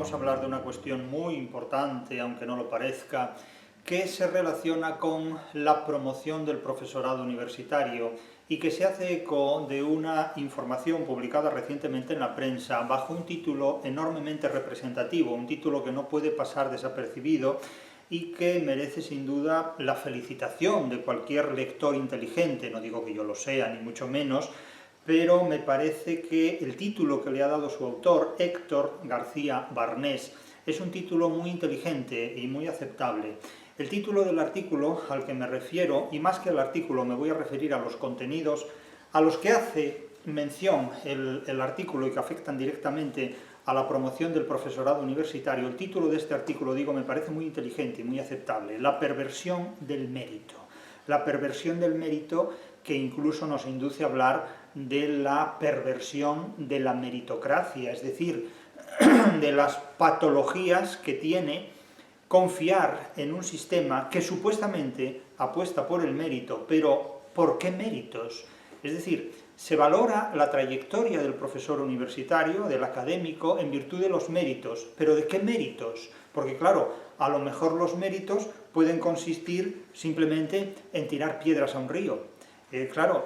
vamos a hablar de una cuestión muy importante, aunque no lo parezca, que se relaciona con la promoción del profesorado universitario y que se hace eco de una información publicada recientemente en la prensa bajo un título enormemente representativo, un título que no puede pasar desapercibido y que merece sin duda la felicitación de cualquier lector inteligente. No digo que yo lo sea, ni mucho menos, pero me parece que el título que le ha dado su autor, Héctor García Barnés, es un título muy inteligente y muy aceptable. El título del artículo al que me refiero, y más que al artículo me voy a referir a los contenidos a los que hace mención el artículo y que afectan directamente a la promoción del profesorado universitario. El título de este artículo, digo, me parece muy inteligente y muy aceptable: la perversión del mérito. La perversión del mérito, que incluso nos induce a hablar de la perversión de la meritocracia, es decir, de las patologías que tiene confiar en un sistema que supuestamente apuesta por el mérito, pero ¿por qué méritos? Es decir, se valora la trayectoria del profesor universitario, del académico, en virtud de los méritos. ¿Pero de qué méritos? Porque claro, a lo mejor los méritos pueden consistir simplemente en tirar piedras a un río.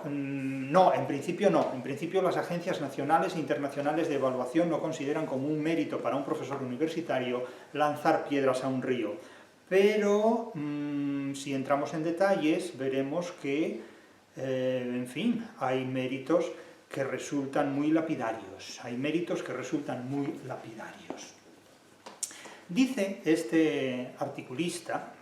No, en principio no. En principio las agencias nacionales e internacionales de evaluación no consideran como un mérito para un profesor universitario lanzar piedras a un río. Pero si entramos en detalles, veremos que, en fin, hay méritos que resultan muy lapidarios. Hay méritos que resultan muy lapidarios. Dice este articulista,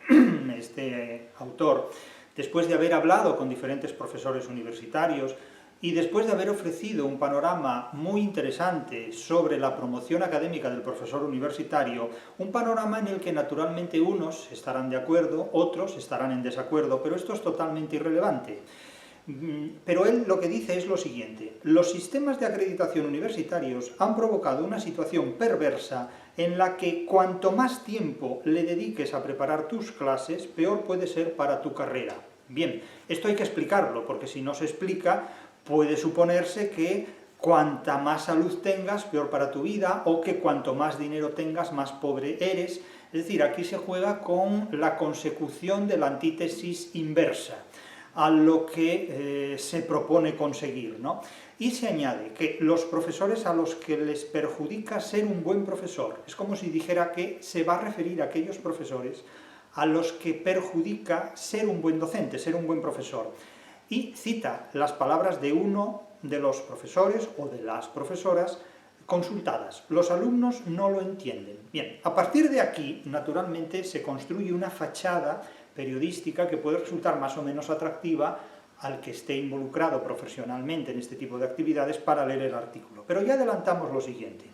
este autor, después de haber hablado con diferentes profesores universitarios y después de haber ofrecido un panorama muy interesante sobre la promoción académica del profesor universitario, un panorama en el que naturalmente unos estarán de acuerdo, otros estarán en desacuerdo, pero esto es totalmente irrelevante. Pero él lo que dice es lo siguiente: los sistemas de acreditación universitarios han provocado una situación perversa en la que cuanto más tiempo le dediques a preparar tus clases, peor puede ser para tu carrera. Bien, esto hay que explicarlo, porque si no se explica, puede suponerse que cuanta más salud tengas, peor para tu vida, o que cuanto más dinero tengas, más pobre eres. Es decir, aquí se juega con la consecución de la antítesis inversa a lo que se propone conseguir, ¿no? Y se añade que los profesores a los que les perjudica ser un buen profesor, es como si dijera que se va a referir a aquellos profesores a los que perjudica ser un buen docente, ser un buen profesor. Y cita las palabras de uno de los profesores o de las profesoras consultadas: los alumnos no lo entienden. Bien, a partir de aquí, naturalmente, se construye una fachada periodística que puede resultar más o menos atractiva al que esté involucrado profesionalmente en este tipo de actividades para leer el artículo. Pero ya adelantamos lo siguiente: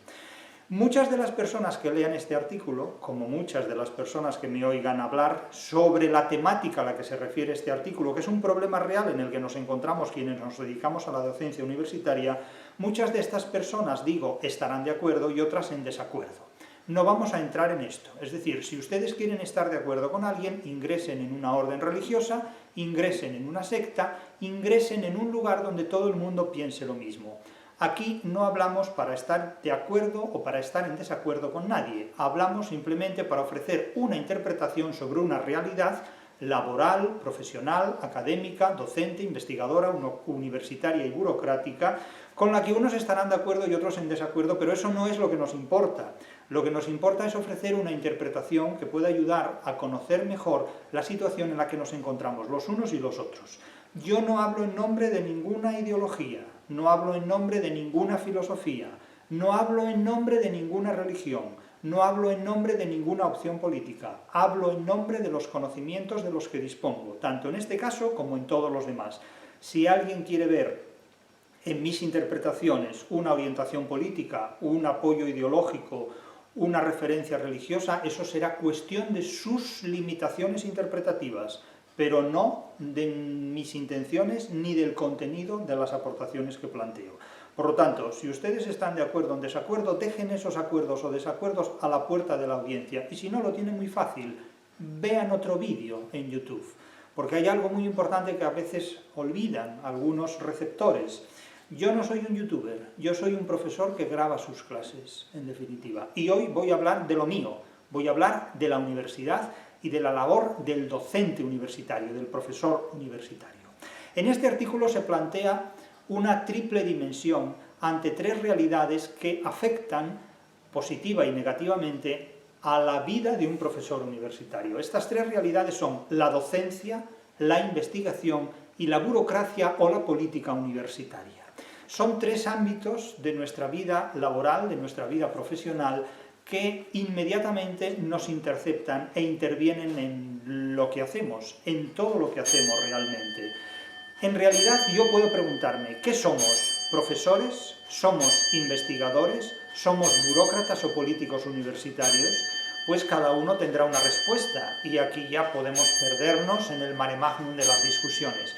muchas de las personas que lean este artículo, como muchas de las personas que me oigan hablar sobre la temática a la que se refiere este artículo, que es un problema real en el que nos encontramos quienes nos dedicamos a la docencia universitaria, muchas de estas personas, digo, estarán de acuerdo y otras en desacuerdo. No vamos a entrar en esto. Es decir, si ustedes quieren estar de acuerdo con alguien, ingresen en una orden religiosa, ingresen en una secta, ingresen en un lugar donde todo el mundo piense lo mismo. Aquí no hablamos para estar de acuerdo o para estar en desacuerdo con nadie. Hablamos simplemente para ofrecer una interpretación sobre una realidad laboral, profesional, académica, docente, investigadora, universitaria y burocrática, con la que unos estarán de acuerdo y otros en desacuerdo, pero eso no es lo que nos importa. Lo que nos importa es ofrecer una interpretación que pueda ayudar a conocer mejor la situación en la que nos encontramos los unos y los otros. Yo no hablo en nombre de ninguna ideología, no hablo en nombre de ninguna filosofía, no hablo en nombre de ninguna religión, no hablo en nombre de ninguna opción política, hablo en nombre de los conocimientos de los que dispongo, tanto en este caso como en todos los demás. Si alguien quiere ver en mis interpretaciones una orientación política, un apoyo ideológico, una referencia religiosa, eso será cuestión de sus limitaciones interpretativas, pero no de mis intenciones ni del contenido de las aportaciones que planteo. Por lo tanto, si ustedes están de acuerdo o en desacuerdo, dejen esos acuerdos o desacuerdos a la puerta de la audiencia. Y si no lo tienen muy fácil, vean otro vídeo en YouTube. Porque hay algo muy importante que a veces olvidan algunos receptores. Yo no soy un youtuber, yo soy un profesor que graba sus clases, en definitiva. Y hoy voy a hablar de lo mío, voy a hablar de la universidad y de la labor del docente universitario, del profesor universitario. En este artículo se plantea una triple dimensión ante tres realidades que afectan positiva y negativamente a la vida de un profesor universitario. Estas tres realidades son la docencia, la investigación y la burocracia o la política universitaria. Son tres ámbitos de nuestra vida laboral, de nuestra vida profesional, que inmediatamente nos interceptan e intervienen en lo que hacemos, en todo lo que hacemos realmente. En realidad yo puedo preguntarme, ¿qué somos? ¿Profesores? ¿Somos investigadores? ¿Somos burócratas o políticos universitarios? Pues cada uno tendrá una respuesta, y aquí ya podemos perdernos en el mare magnum de las discusiones.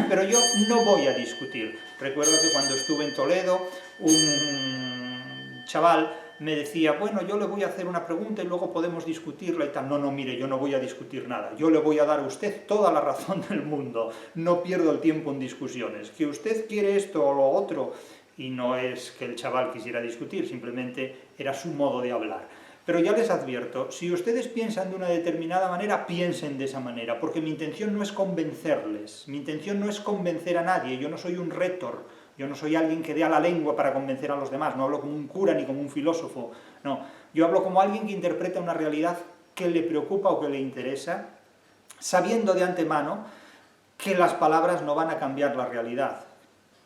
Pero yo no voy a discutir. Recuerdo que cuando estuve en Toledo, un chaval me decía, bueno, yo le voy a hacer una pregunta y luego podemos discutirla y tal. No, no, mire, yo no voy a discutir nada. Yo le voy a dar a usted toda la razón del mundo. No pierdo el tiempo en discusiones. Que usted quiere esto o lo otro, y no es que el chaval quisiera discutir, simplemente era su modo de hablar. Pero ya les advierto, si ustedes piensan de una determinada manera, piensen de esa manera, porque mi intención no es convencerles, mi intención no es convencer a nadie, yo no soy un rétor, yo no soy alguien que dé a la lengua para convencer a los demás, no hablo como un cura ni como un filósofo, no, yo hablo como alguien que interpreta una realidad que le preocupa o que le interesa, sabiendo de antemano que las palabras no van a cambiar la realidad.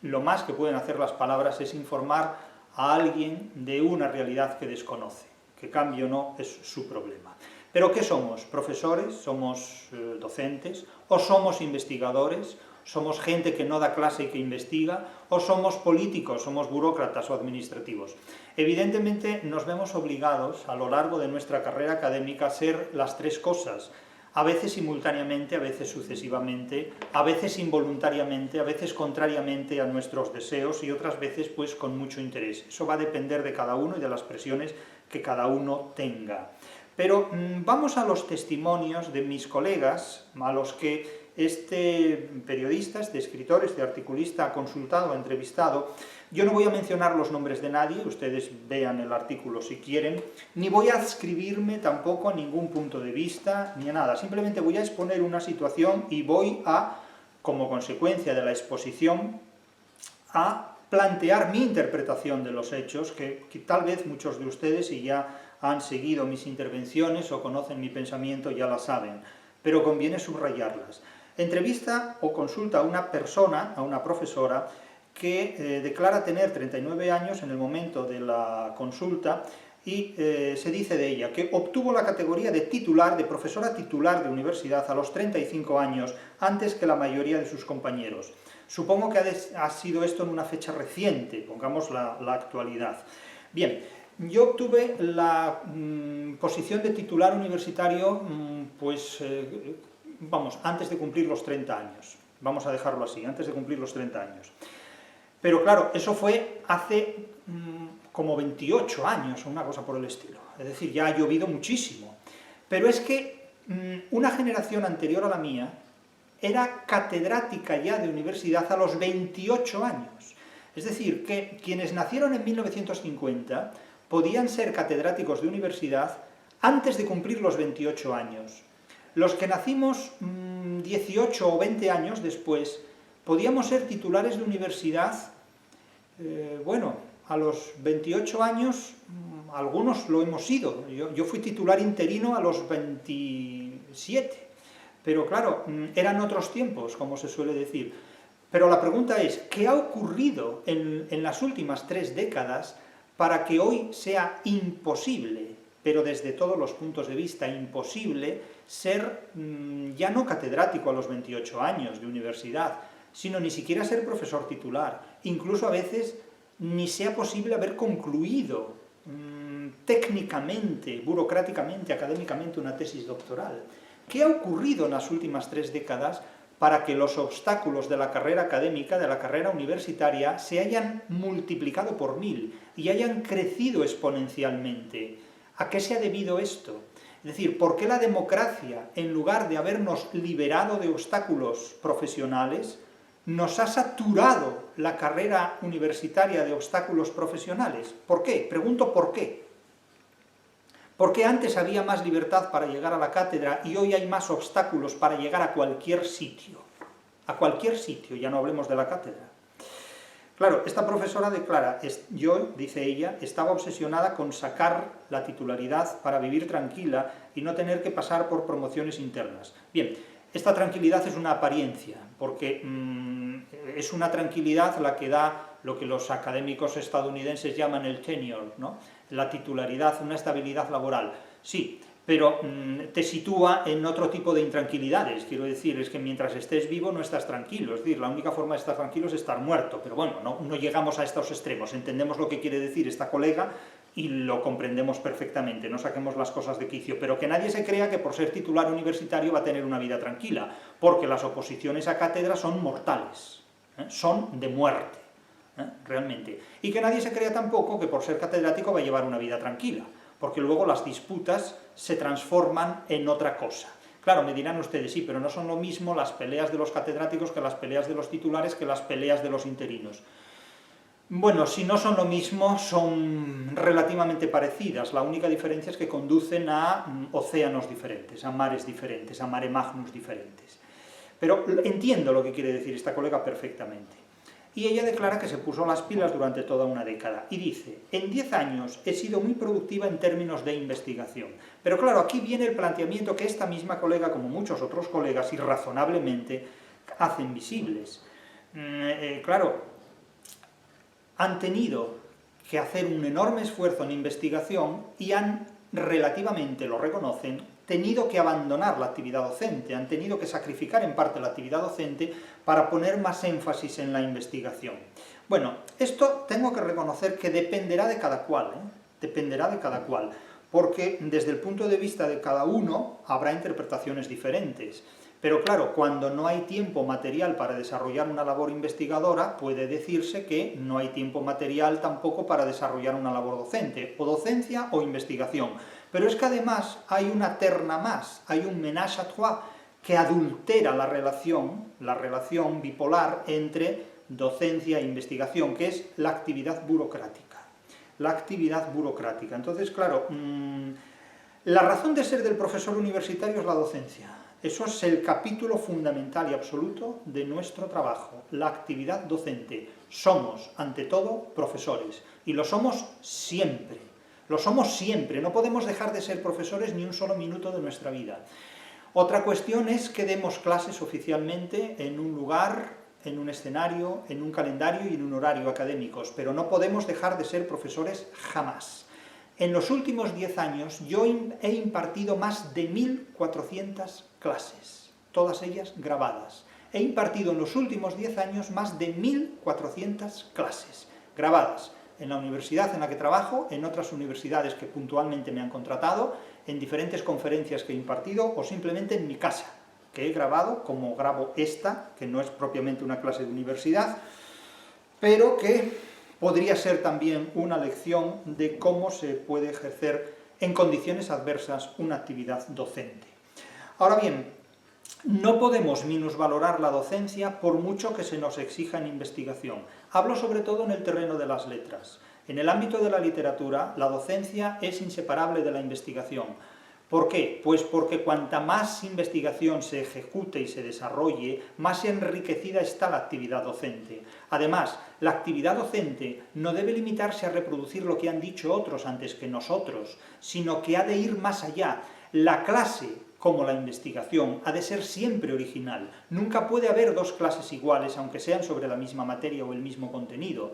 Lo más que pueden hacer las palabras es informar a alguien de una realidad que desconoce. Que cambie o no es su problema. ¿Pero qué somos? ¿Profesores? ¿Somos docentes? ¿O somos investigadores? ¿Somos gente que no da clase y que investiga? ¿O somos políticos? ¿Somos burócratas o administrativos? Evidentemente nos vemos obligados a lo largo de nuestra carrera académica a ser las tres cosas, a veces simultáneamente, a veces sucesivamente, a veces involuntariamente, a veces contrariamente a nuestros deseos y otras veces pues con mucho interés. Eso va a depender de cada uno y de las presiones que cada uno tenga. Pero vamos a los testimonios de mis colegas, a los que este periodista, este escritor, este articulista ha consultado, ha entrevistado. Yo no voy a mencionar los nombres de nadie, ustedes vean el artículo si quieren, ni voy a adscribirme tampoco a ningún punto de vista, ni a nada, simplemente voy a exponer una situación y voy a, como consecuencia de la exposición, a plantear mi interpretación de los hechos, que tal vez muchos de ustedes, si ya han seguido mis intervenciones o conocen mi pensamiento, ya la saben, pero conviene subrayarlas. Entrevista o consulta a una persona, a una profesora, que declara tener 39 años en el momento de la consulta y se dice de ella que obtuvo la categoría de titular, de profesora titular de universidad a los 35 años, antes que la mayoría de sus compañeros. Supongo que ha sido esto en una fecha reciente, pongamos la actualidad. Bien, yo obtuve la posición de titular universitario, antes de cumplir los 30 años. Vamos a dejarlo así, antes de cumplir los 30 años. Pero claro, eso fue hace como 28 años o una cosa por el estilo. Es decir, ya ha llovido muchísimo. Pero es que una generación anterior a la mía era catedrática ya de universidad a los 28 años. Es decir, que quienes nacieron en 1950 podían ser catedráticos de universidad antes de cumplir los 28 años. Los que nacimos 18 o 20 años después podíamos ser titulares de universidad, a los 28 años algunos lo hemos sido. Yo fui titular interino a los 27. Pero claro, eran otros tiempos, como se suele decir. Pero la pregunta es, ¿qué ha ocurrido en las últimas 3 décadas para que hoy sea imposible, pero desde todos los puntos de vista imposible, ser ya no catedrático a los 28 años de universidad, sino ni siquiera ser profesor titular, incluso a veces ni sea posible haber concluido técnicamente, burocráticamente, académicamente una tesis doctoral? ¿Qué ha ocurrido en las últimas 3 décadas para que los obstáculos de la carrera académica, de la carrera universitaria, se hayan multiplicado por 1000 y hayan crecido exponencialmente? ¿A qué se ha debido esto? Es decir, ¿por qué la democracia, en lugar de habernos liberado de obstáculos profesionales, nos ha saturado la carrera universitaria de obstáculos profesionales. ¿Por qué? Pregunto ¿por qué? Porque antes había más libertad para llegar a la cátedra y hoy hay más obstáculos para llegar a cualquier sitio. A cualquier sitio, ya no hablemos de la cátedra. Claro, esta profesora declara, yo, dice ella, estaba obsesionada con sacar la titularidad para vivir tranquila y no tener que pasar por promociones internas. Bien, esta tranquilidad es una apariencia, porque es una tranquilidad la que da lo que los académicos estadounidenses llaman el tenure, ¿no? La titularidad, una estabilidad laboral. Sí, pero te sitúa en otro tipo de intranquilidades. Quiero decir, es que mientras estés vivo no estás tranquilo. Es decir, la única forma de estar tranquilo es estar muerto. Pero bueno, no llegamos a estos extremos. Entendemos lo que quiere decir esta colega y lo comprendemos perfectamente. No saquemos las cosas de quicio. Pero que nadie se crea que por ser titular universitario va a tener una vida tranquila, porque las oposiciones a cátedra son mortales, son de muerte, realmente. Y que nadie se crea tampoco que por ser catedrático va a llevar una vida tranquila, porque luego las disputas se transforman en otra cosa. Claro, me dirán ustedes, sí, pero no son lo mismo las peleas de los catedráticos que las peleas de los titulares que las peleas de los interinos. Bueno, si no son lo mismo, son relativamente parecidas. La única diferencia es que conducen a océanos diferentes, a mares diferentes, a mare magnus diferentes. Pero entiendo lo que quiere decir esta colega perfectamente. Y ella declara que se puso las pilas durante toda una década. Y dice, en 10 años he sido muy productiva en términos de investigación. Pero claro, aquí viene el planteamiento que esta misma colega, como muchos otros colegas, irrazonablemente hacen visibles. Claro, han tenido que hacer un enorme esfuerzo en investigación y han, relativamente lo reconocen, tenido que abandonar la actividad docente, han tenido que sacrificar en parte la actividad docente para poner más énfasis en la investigación. Bueno, esto tengo que reconocer que dependerá de cada cual, dependerá de cada cual, porque desde el punto de vista de cada uno habrá interpretaciones diferentes. Pero claro, cuando no hay tiempo material para desarrollar una labor investigadora, puede decirse que no hay tiempo material tampoco para desarrollar una labor docente, o docencia o investigación. Pero es que además hay una terna más, hay un ménage à trois que adultera la relación bipolar entre docencia e investigación, que es la actividad burocrática. La actividad burocrática. Entonces, claro, la razón de ser del profesor universitario es la docencia. Eso es el capítulo fundamental y absoluto de nuestro trabajo, la actividad docente. Somos, ante todo, profesores, y lo somos siempre. Lo somos siempre, no podemos dejar de ser profesores ni un solo minuto de nuestra vida. Otra cuestión es que demos clases oficialmente en un lugar, en un escenario, en un calendario y en un horario académicos, pero no podemos dejar de ser profesores jamás. En los últimos 10 años yo he impartido más de 1.400 clases, todas ellas grabadas. He impartido en los últimos 10 años más de 1.400 clases grabadas en la universidad en la que trabajo, en otras universidades que puntualmente me han contratado, en diferentes conferencias que he impartido o simplemente en mi casa, que he grabado, como grabo esta, que no es propiamente una clase de universidad, pero que podría ser también una lección de cómo se puede ejercer en condiciones adversas una actividad docente. Ahora bien, no podemos minusvalorar la docencia por mucho que se nos exija en investigación. Hablo sobre todo en el terreno de las letras. En el ámbito de la literatura, la docencia es inseparable de la investigación. ¿Por qué? Pues porque cuanta más investigación se ejecute y se desarrolle, más enriquecida está la actividad docente. Además, la actividad docente no debe limitarse a reproducir lo que han dicho otros antes que nosotros, sino que ha de ir más allá. La clase, como la investigación, ha de ser siempre original. Nunca puede haber dos clases iguales, aunque sean sobre la misma materia o el mismo contenido.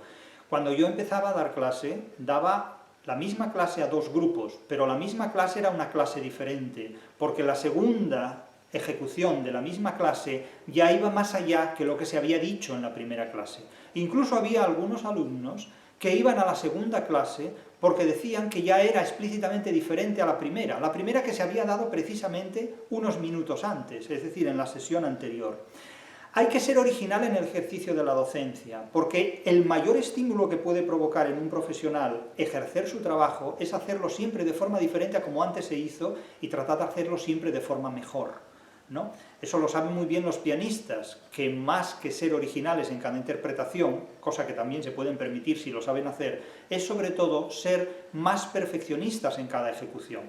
Cuando yo empezaba a dar clase, daba la misma clase a dos grupos, pero la misma clase era una clase diferente, porque la segunda ejecución de la misma clase ya iba más allá que lo que se había dicho en la primera clase. Incluso había algunos alumnos que iban a la segunda clase porque decían que ya era explícitamente diferente a la primera que se había dado precisamente unos minutos antes, es decir, en la sesión anterior. Hay que ser original en el ejercicio de la docencia, porque el mayor estímulo que puede provocar en un profesional ejercer su trabajo es hacerlo siempre de forma diferente a como antes se hizo y tratar de hacerlo siempre de forma mejor. ¿no? Eso lo saben muy bien los pianistas, que más que ser originales en cada interpretación, cosa que también se pueden permitir si lo saben hacer, es sobre todo ser más perfeccionistas en cada ejecución.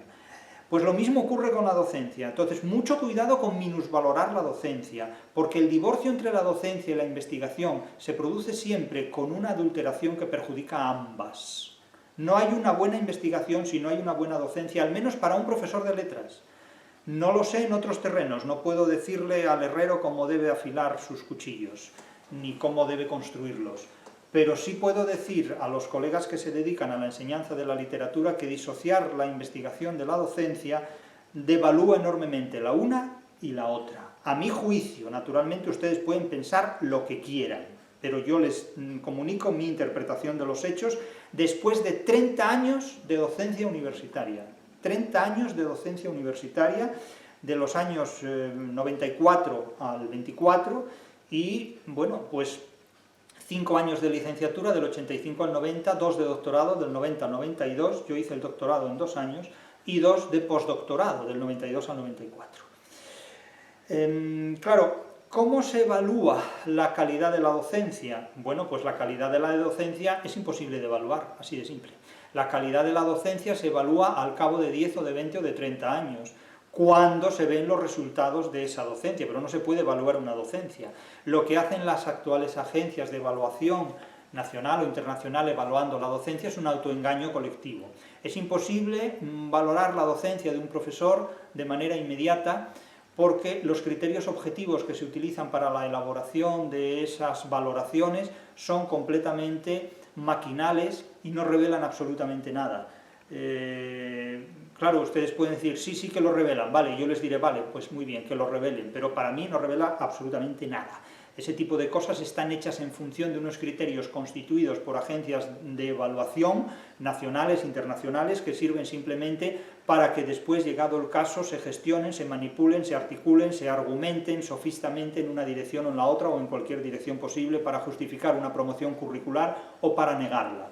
Pues lo mismo ocurre con la docencia. Entonces, mucho cuidado con minusvalorar la docencia, porque el divorcio entre la docencia y la investigación se produce siempre con una adulteración que perjudica a ambas. No hay una buena investigación si no hay una buena docencia, al menos para un profesor de letras. No lo sé en otros terrenos, no puedo decirle al herrero cómo debe afilar sus cuchillos, ni cómo debe construirlos. Pero sí puedo decir a los colegas que se dedican a la enseñanza de la literatura que disociar la investigación de la docencia devalúa enormemente la una y la otra. A mi juicio, naturalmente ustedes pueden pensar lo que quieran, pero yo les comunico mi interpretación de los hechos después de 30 años de docencia universitaria. 30 años de docencia universitaria, de los años 94 al 24, y bueno, pues 5 años de licenciatura, del 85 al 90, 2 de doctorado, del 90 al 92, yo hice el doctorado en 2 años, y 2 de postdoctorado, del 92 al 94. Claro, ¿cómo se evalúa la calidad de la docencia? Bueno, pues la calidad de la docencia es imposible de evaluar, así de simple. La calidad de la docencia se evalúa al cabo de 10 o de 20 o de 30 años, cuando se ven los resultados de esa docencia, pero no se puede evaluar una docencia. Lo que hacen las actuales agencias de evaluación nacional o internacional evaluando la docencia es un autoengaño colectivo. Es imposible valorar la docencia de un profesor de manera inmediata, porque los criterios objetivos que se utilizan para la elaboración de esas valoraciones son completamente maquinales y no revelan absolutamente nada. Claro, ustedes pueden decir, sí que lo revelan, vale, yo les diré, vale, pues muy bien, que lo revelen, pero para mí no revela absolutamente nada. Ese tipo de cosas están hechas en función de unos criterios constituidos por agencias de evaluación nacionales, internacionales, que sirven simplemente para que después, llegado el caso, se gestionen, se manipulen, se articulen, se argumenten sofistamente en una dirección o en la otra, o en cualquier dirección posible, para justificar una promoción curricular o para negarla.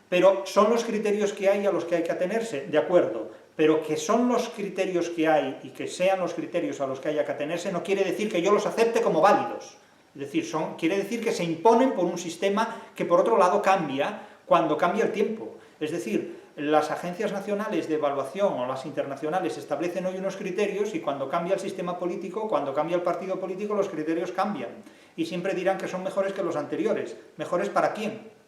Pero son los criterios que hay a los que hay que atenerse, de acuerdo, pero que son los criterios que hay y que sean los criterios a los que haya que atenerse no quiere decir que yo los acepte como válidos. Es decir, quiere decir que se imponen por un sistema que por otro lado cambia cuando cambia el tiempo. Es decir, las agencias nacionales de evaluación o las internacionales establecen hoy unos criterios y cuando cambia el sistema político, cuando cambia el partido político, los criterios cambian. Y siempre dirán que son mejores que los anteriores. ¿Mejores para quién?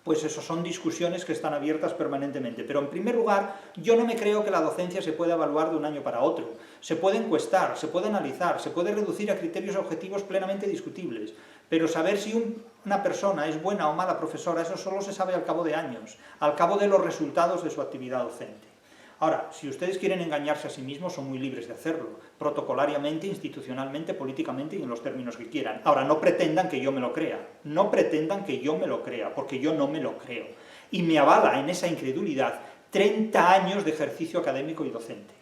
Pues eso son discusiones que están abiertas permanentemente. Pero en primer lugar, yo no me creo que la docencia se pueda evaluar de un año para otro. Se puede encuestar, se puede analizar, se puede reducir a criterios objetivos plenamente discutibles. Pero saber si una persona es buena o mala profesora, eso solo se sabe al cabo de años, al cabo de los resultados de su actividad docente. Ahora, si ustedes quieren engañarse a sí mismos, son muy libres de hacerlo, protocolariamente, institucionalmente, políticamente y en los términos que quieran. Ahora, no pretendan que yo me lo crea, no pretendan que yo me lo crea, porque yo no me lo creo. Y me avala en esa incredulidad 30 años de ejercicio académico y docente.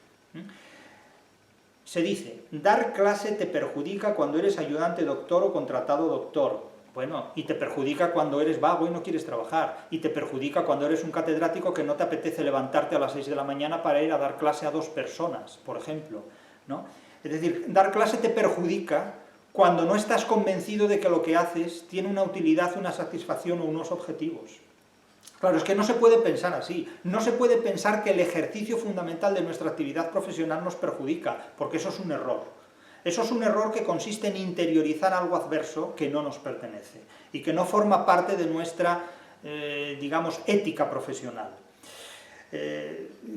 Se dice, dar clase te perjudica cuando eres ayudante doctor o contratado doctor. Bueno, y te perjudica cuando eres vago y no quieres trabajar, y te perjudica cuando eres un catedrático que no te apetece levantarte a las 6 de la mañana para ir a dar clase a 2 personas, por ejemplo, ¿no? Es decir, dar clase te perjudica cuando no estás convencido de que lo que haces tiene una utilidad, una satisfacción o unos objetivos. Claro, es que no se puede pensar así, no se puede pensar que el ejercicio fundamental de nuestra actividad profesional nos perjudica, porque eso es un error. Eso es un error que consiste en interiorizar algo adverso que no nos pertenece y que no forma parte de nuestra, digamos, ética profesional.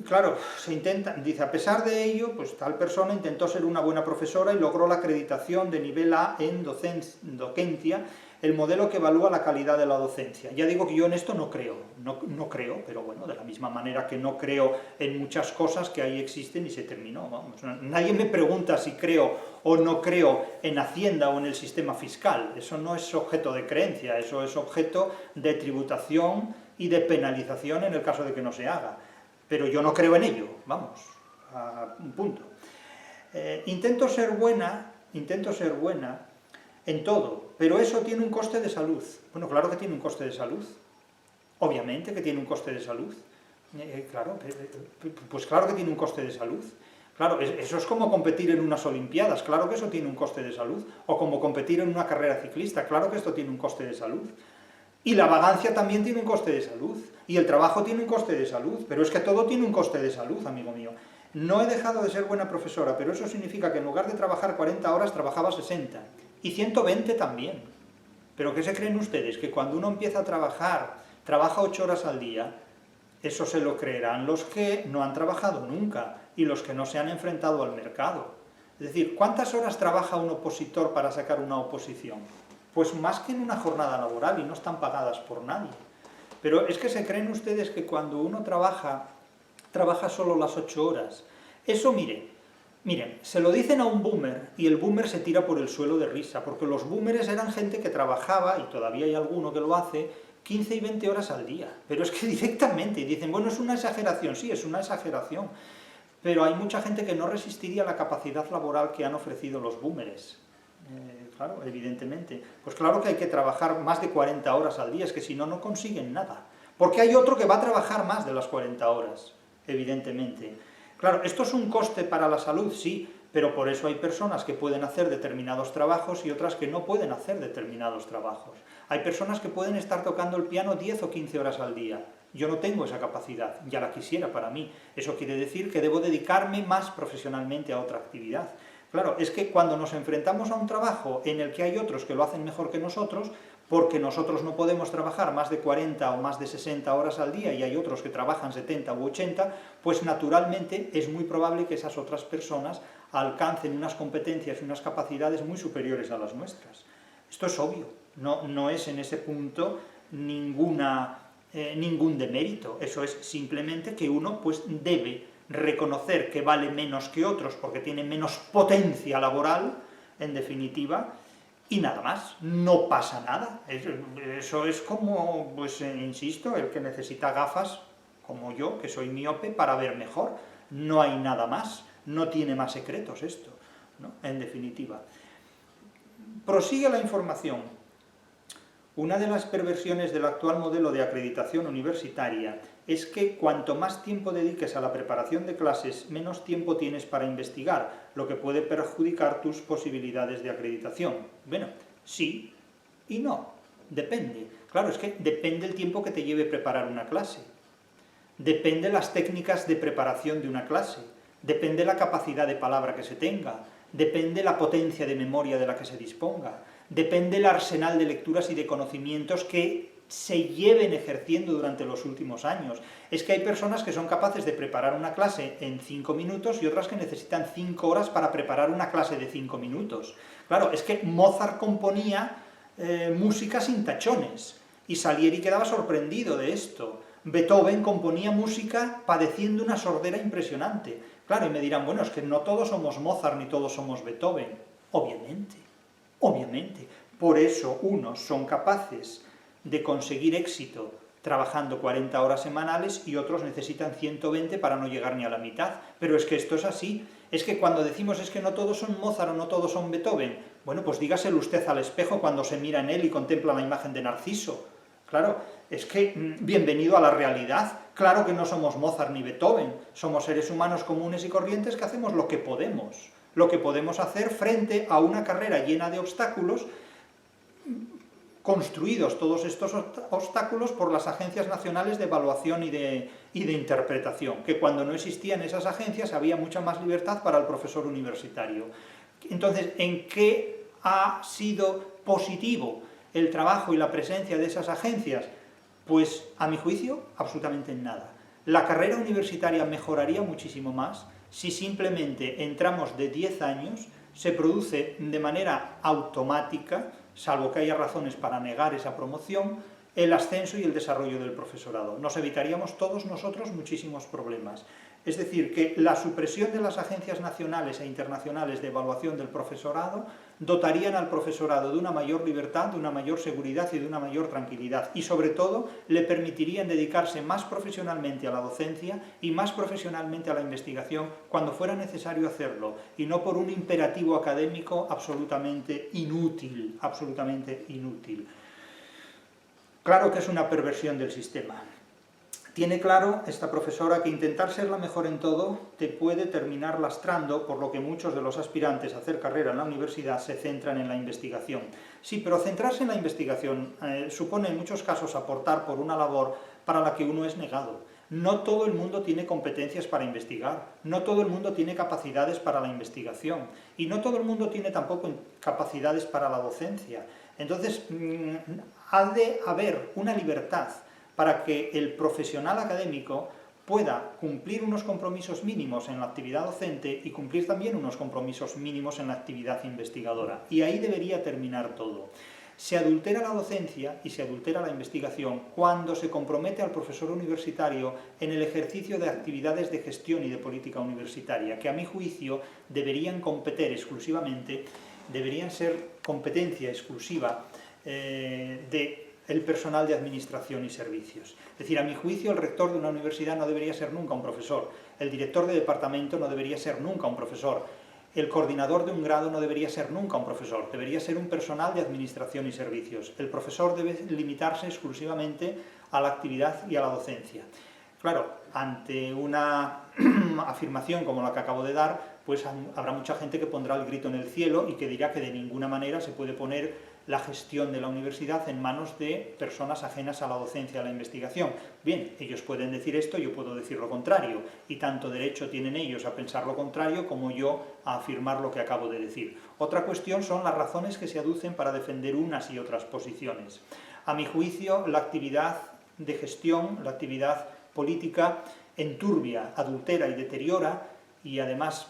Claro, se intenta, dice, a pesar de ello, pues tal persona intentó ser una buena profesora y logró la acreditación de nivel A en docencia, el modelo que evalúa la calidad de la docencia. Ya digo que yo en esto no creo, no creo, pero bueno, de la misma manera que no creo en muchas cosas que ahí existen y se terminó, vamos. Nadie me pregunta si creo o no creo en Hacienda o en el sistema fiscal, eso no es objeto de creencia, eso es objeto de tributación y de penalización en el caso de que no se haga. Pero yo no creo en ello, vamos, a un punto. Intento ser buena en todo, pero eso tiene un coste de salud. Bueno, claro que tiene un coste de salud. Obviamente que tiene un coste de salud. Claro, pues claro que tiene un coste de salud. Claro, eso es como competir en unas Olimpiadas, claro que eso tiene un coste de salud, o como competir en una carrera ciclista, claro que esto tiene un coste de salud. Y la vagancia también tiene un coste de salud, y el trabajo tiene un coste de salud, pero es que todo tiene un coste de salud, amigo mío. No he dejado de ser buena profesora, pero eso significa que en lugar de trabajar 40 horas, trabajaba 60, y 120 también. ¿Pero qué se creen ustedes? ¿Que cuando uno empieza a trabajar, trabaja 8 horas al día? Eso se lo creerán los que no han trabajado nunca y los que no se han enfrentado al mercado. Es decir, ¿cuántas horas trabaja un opositor para sacar una oposición? Pues más que en una jornada laboral y no están pagadas por nadie. Pero es que se creen ustedes que cuando uno trabaja solo las 8 horas. Eso, miren, se lo dicen a un boomer y el boomer se tira por el suelo de risa, porque los boomers eran gente que trabajaba, y todavía hay alguno que lo hace, 15 y 20 horas al día, pero es que directamente dicen, bueno, es una exageración, sí, es una exageración, pero hay mucha gente que no resistiría la capacidad laboral que han ofrecido los boomers, claro, evidentemente. Pues claro que hay que trabajar más de 40 horas al día, es que si no, no consiguen nada, porque hay otro que va a trabajar más de las 40 horas, evidentemente. Claro, ¿esto es un coste para la salud? Sí, pero por eso hay personas que pueden hacer determinados trabajos y otras que no pueden hacer determinados trabajos. Hay personas que pueden estar tocando el piano 10 o 15 horas al día. Yo no tengo esa capacidad, ya la quisiera para mí. Eso quiere decir que debo dedicarme más profesionalmente a otra actividad. Claro, es que cuando nos enfrentamos a un trabajo en el que hay otros que lo hacen mejor que nosotros, porque nosotros no podemos trabajar más de 40 o más de 60 horas al día y hay otros que trabajan 70 u 80, pues naturalmente es muy probable que esas otras personas alcancen unas competencias y unas capacidades muy superiores a las nuestras. Esto es obvio, no es en ese punto ningún demérito, eso es simplemente que uno pues debe reconocer que vale menos que otros porque tiene menos potencia laboral, en definitiva, y nada más, no pasa nada. Eso es como, pues insisto, el que necesita gafas, como yo, que soy miope, para ver mejor. No hay nada más, no tiene más secretos esto, ¿no? En definitiva. Prosigue la información. Una de las perversiones del actual modelo de acreditación universitaria es que cuanto más tiempo dediques a la preparación de clases, menos tiempo tienes para investigar, lo que puede perjudicar tus posibilidades de acreditación. Bueno, sí y no, depende. Claro, es que depende el tiempo que te lleve preparar una clase, depende las técnicas de preparación de una clase, depende la capacidad de palabra que se tenga, depende la potencia de memoria de la que se disponga, depende el arsenal de lecturas y de conocimientos que se lleven ejerciendo durante los últimos años. Es que hay personas que son capaces de preparar una clase en 5 minutos y otras que necesitan 5 horas para preparar una clase de 5 minutos. Claro, es que Mozart componía música sin tachones, y Salieri quedaba sorprendido de esto. Beethoven componía música padeciendo una sordera impresionante. Claro, y me dirán, bueno, es que no todos somos Mozart ni todos somos Beethoven. Obviamente. Por eso unos son capaces de conseguir éxito trabajando 40 horas semanales y otros necesitan 120 para no llegar ni a la mitad. Pero es que esto es así. Es que cuando decimos es que no todos son Mozart o no todos son Beethoven, bueno, pues dígaselo usted al espejo cuando se mira en él y contempla la imagen de Narciso. Claro, es que bienvenido a la realidad. Claro que no somos Mozart ni Beethoven, somos seres humanos comunes y corrientes que hacemos lo que podemos hacer frente a una carrera llena de obstáculos, construidos todos estos obstáculos por las agencias nacionales de evaluación y de interpretación, que cuando no existían esas agencias había mucha más libertad para el profesor universitario. Entonces, ¿en qué ha sido positivo el trabajo y la presencia de esas agencias? Pues, a mi juicio, absolutamente en nada. La carrera universitaria mejoraría muchísimo más si simplemente entramos de 10 años, se produce de manera automática, salvo que haya razones para negar esa promoción, el ascenso y el desarrollo del profesorado. Nos evitaríamos todos nosotros muchísimos problemas. Es decir, que la supresión de las agencias nacionales e internacionales de evaluación del profesorado dotarían al profesorado de una mayor libertad, de una mayor seguridad y de una mayor tranquilidad. Y sobre todo, le permitirían dedicarse más profesionalmente a la docencia y más profesionalmente a la investigación cuando fuera necesario hacerlo, y no por un imperativo académico absolutamente inútil, absolutamente inútil. Claro que es una perversión del sistema. Tiene claro esta profesora que intentar ser la mejor en todo te puede terminar lastrando, por lo que muchos de los aspirantes a hacer carrera en la universidad se centran en la investigación. Sí, pero centrarse en la investigación supone en muchos casos aportar por una labor para la que uno es negado. No todo el mundo tiene competencias para investigar, no todo el mundo tiene capacidades para la investigación y no todo el mundo tiene tampoco capacidades para la docencia. Entonces, ha de haber una libertad para que el profesional académico pueda cumplir unos compromisos mínimos en la actividad docente y cumplir también unos compromisos mínimos en la actividad investigadora. Y ahí debería terminar todo. Se adultera la docencia y se adultera la investigación cuando se compromete al profesor universitario en el ejercicio de actividades de gestión y de política universitaria, que a mi juicio deberían competir exclusivamente, deberían ser competencia exclusiva del personal de administración y servicios. Es decir, a mi juicio el rector de una universidad no debería ser nunca un profesor, el director de departamento no debería ser nunca un profesor, el coordinador de un grado no debería ser nunca un profesor, debería ser un personal de administración y servicios. El profesor debe limitarse exclusivamente a la actividad y a la docencia. Claro, ante una afirmación como la que acabo de dar, pues habrá mucha gente que pondrá el grito en el cielo y que dirá que de ninguna manera se puede poner la gestión de la universidad en manos de personas ajenas a la docencia y a la investigación. Bien, ellos pueden decir esto, yo puedo decir lo contrario, y tanto derecho tienen ellos a pensar lo contrario como yo a afirmar lo que acabo de decir. Otra cuestión son las razones que se aducen para defender unas y otras posiciones. A mi juicio, la actividad de gestión, la actividad política, enturbia, adultera y deteriora, y además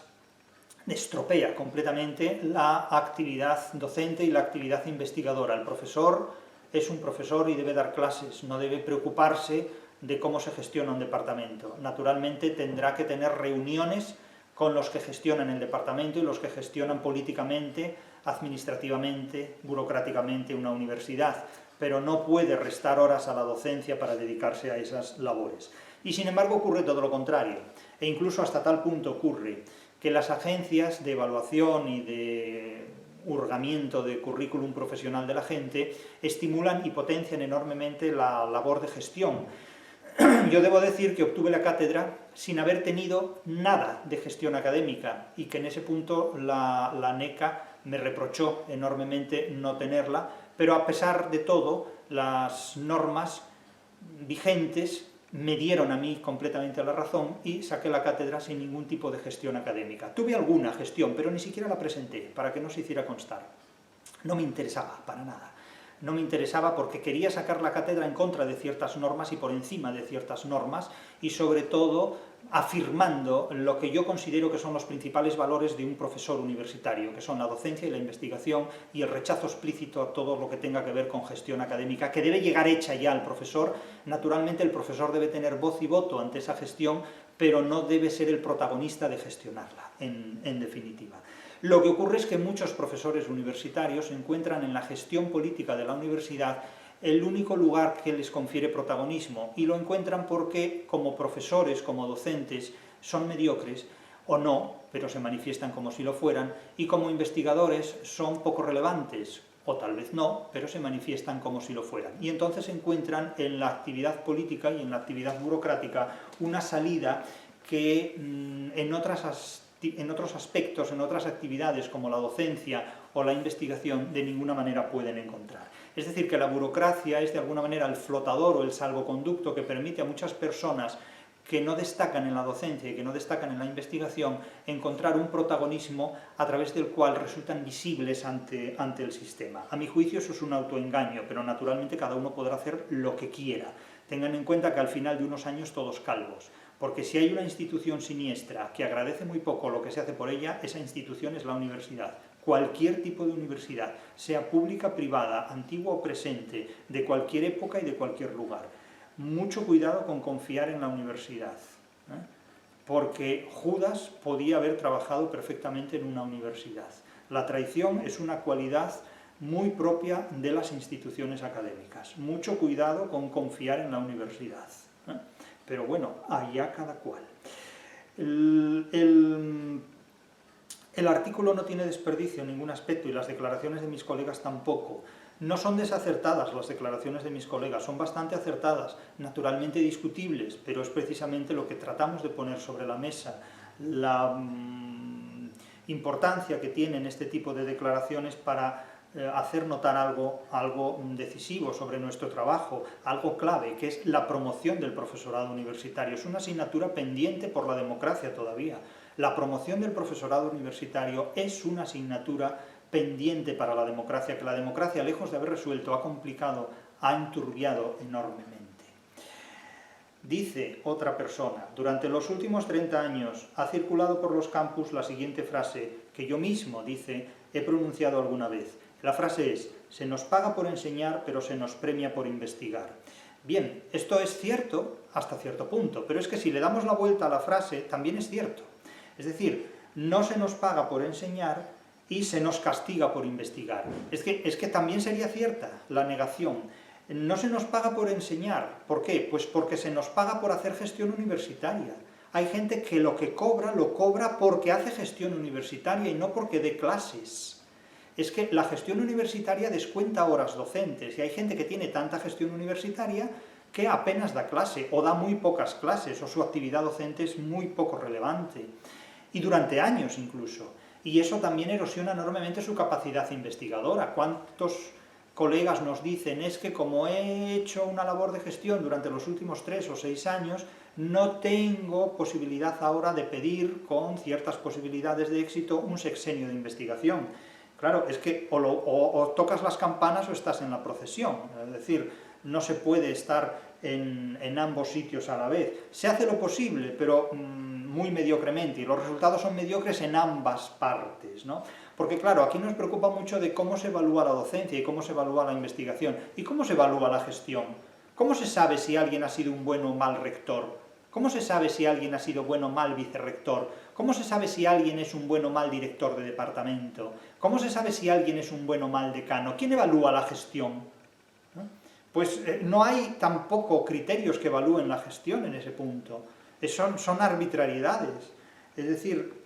estropea completamente la actividad docente y la actividad investigadora. El profesor es un profesor y debe dar clases, no debe preocuparse de cómo se gestiona un departamento. Naturalmente tendrá que tener reuniones con los que gestionan el departamento y los que gestionan políticamente, administrativamente, burocráticamente una universidad, pero no puede restar horas a la docencia para dedicarse a esas labores. Y sin embargo ocurre todo lo contrario, e incluso hasta tal punto ocurre que las agencias de evaluación y de hurgamiento de currículum profesional de la gente estimulan y potencian enormemente la labor de gestión. Yo debo decir que obtuve la cátedra sin haber tenido nada de gestión académica y que en ese punto la NECA me reprochó enormemente no tenerla, pero a pesar de todo, las normas vigentes me dieron a mí completamente la razón y saqué la cátedra sin ningún tipo de gestión académica. Tuve alguna gestión, pero ni siquiera la presenté, para que no se hiciera constar. No me interesaba, para nada. No me interesaba porque quería sacar la cátedra en contra de ciertas normas y por encima de ciertas normas, y sobre todo afirmando lo que yo considero que son los principales valores de un profesor universitario, que son la docencia y la investigación y el rechazo explícito a todo lo que tenga que ver con gestión académica, que debe llegar hecha ya al profesor. Naturalmente el profesor debe tener voz y voto ante esa gestión, pero no debe ser el protagonista de gestionarla, en definitiva. Lo que ocurre es que muchos profesores universitarios encuentran en la gestión política de la universidad el único lugar que les confiere protagonismo, y lo encuentran porque como profesores, como docentes, son mediocres, o no, pero se manifiestan como si lo fueran, y como investigadores son poco relevantes, o tal vez no, pero se manifiestan como si lo fueran. Y entonces encuentran en la actividad política y en la actividad burocrática una salida que en otros aspectos, en otras actividades como la docencia o la investigación, de ninguna manera pueden encontrar. Es decir, que la burocracia es de alguna manera el flotador o el salvoconducto que permite a muchas personas que no destacan en la docencia y que no destacan en la investigación encontrar un protagonismo a través del cual resultan visibles ante el sistema. A mi juicio eso es un autoengaño, pero naturalmente cada uno podrá hacer lo que quiera. Tengan en cuenta que al final de unos años todos calvos, porque si hay una institución siniestra que agradece muy poco lo que se hace por ella, esa institución es la universidad. Cualquier tipo de universidad, sea pública, privada, antigua o presente, de cualquier época y de cualquier lugar. Mucho cuidado con confiar en la universidad, porque Judas podía haber trabajado perfectamente en una universidad. La traición es una cualidad muy propia de las instituciones académicas. Mucho cuidado con confiar en la universidad. Pero bueno, allá cada cual. El artículo no tiene desperdicio en ningún aspecto y las declaraciones de mis colegas tampoco. No son desacertadas las declaraciones de mis colegas, son bastante acertadas, naturalmente discutibles, pero es precisamente lo que tratamos de poner sobre la mesa, la importancia que tienen este tipo de declaraciones para hacer notar algo decisivo sobre nuestro trabajo, algo clave, que es la promoción del profesorado universitario. Es una asignatura pendiente por la democracia todavía. La promoción del profesorado universitario es una asignatura pendiente para la democracia, que la democracia, lejos de haber resuelto, ha complicado, ha enturbiado enormemente. Dice otra persona, durante los últimos 30 años ha circulado por los campus la siguiente frase, que yo mismo, dice, he pronunciado alguna vez. La frase es, se nos paga por enseñar, pero se nos premia por investigar. Bien, esto es cierto hasta cierto punto, pero es que si le damos la vuelta a la frase, también es cierto. Es decir, no se nos paga por enseñar y se nos castiga por investigar. Es que también sería cierta la negación. No se nos paga por enseñar. ¿Por qué? Pues porque se nos paga por hacer gestión universitaria. Hay gente que lo cobra porque hace gestión universitaria y no porque dé clases. Es que la gestión universitaria descuenta horas docentes y hay gente que tiene tanta gestión universitaria que apenas da clase o da muy pocas clases o su actividad docente es muy poco relevante. Y durante años incluso. Y eso también erosiona enormemente su capacidad investigadora. ¿Cuántos colegas nos dicen, es que como he hecho una labor de gestión durante los últimos 3 o 6 años, no tengo posibilidad ahora de pedir, con ciertas posibilidades de éxito, un sexenio de investigación? Claro, es que o tocas las campanas o estás en la procesión, es decir, no se puede estar en ambos sitios a la vez. Se hace lo posible, pero muy mediocremente, y los resultados son mediocres en ambas partes, ¿no? Porque claro, aquí nos preocupa mucho de cómo se evalúa la docencia y cómo se evalúa la investigación, y cómo se evalúa la gestión. ¿Cómo se sabe si alguien ha sido un buen o mal rector? ¿Cómo se sabe si alguien ha sido buen o mal vicerrector? ¿Cómo se sabe si alguien es un buen o mal director de departamento? ¿Cómo se sabe si alguien es un buen o mal decano? ¿Quién evalúa la gestión? ¿No? Pues no hay tampoco criterios que evalúen la gestión en ese punto. Son arbitrariedades. Es decir,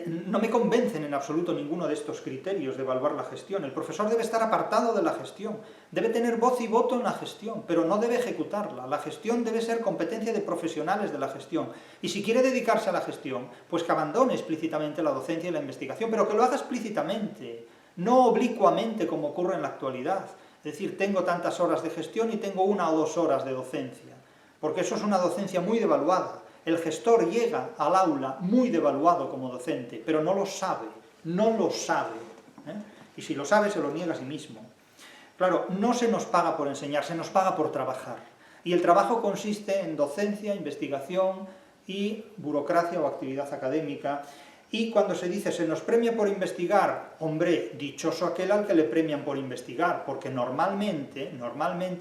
no me convencen en absoluto ninguno de estos criterios de evaluar la gestión. El profesor debe estar apartado de la gestión, debe tener voz y voto en la gestión, pero no debe ejecutarla. La gestión debe ser competencia de profesionales de la gestión. Y si quiere dedicarse a la gestión, pues que abandone explícitamente la docencia y la investigación, pero que lo haga explícitamente, no oblicuamente como ocurre en la actualidad. Es decir, tengo tantas horas de gestión y tengo 1 o 2 horas de docencia, porque eso es una docencia muy devaluada. El gestor llega al aula muy devaluado como docente, pero no lo sabe, ¿eh? Y si lo sabe, se lo niega a sí mismo. Claro, no se nos paga por enseñar, se nos paga por trabajar. Y el trabajo consiste en docencia, investigación y burocracia o actividad académica. Y cuando se dice se nos premia por investigar, hombre, dichoso aquel al que le premian por investigar, porque normalmente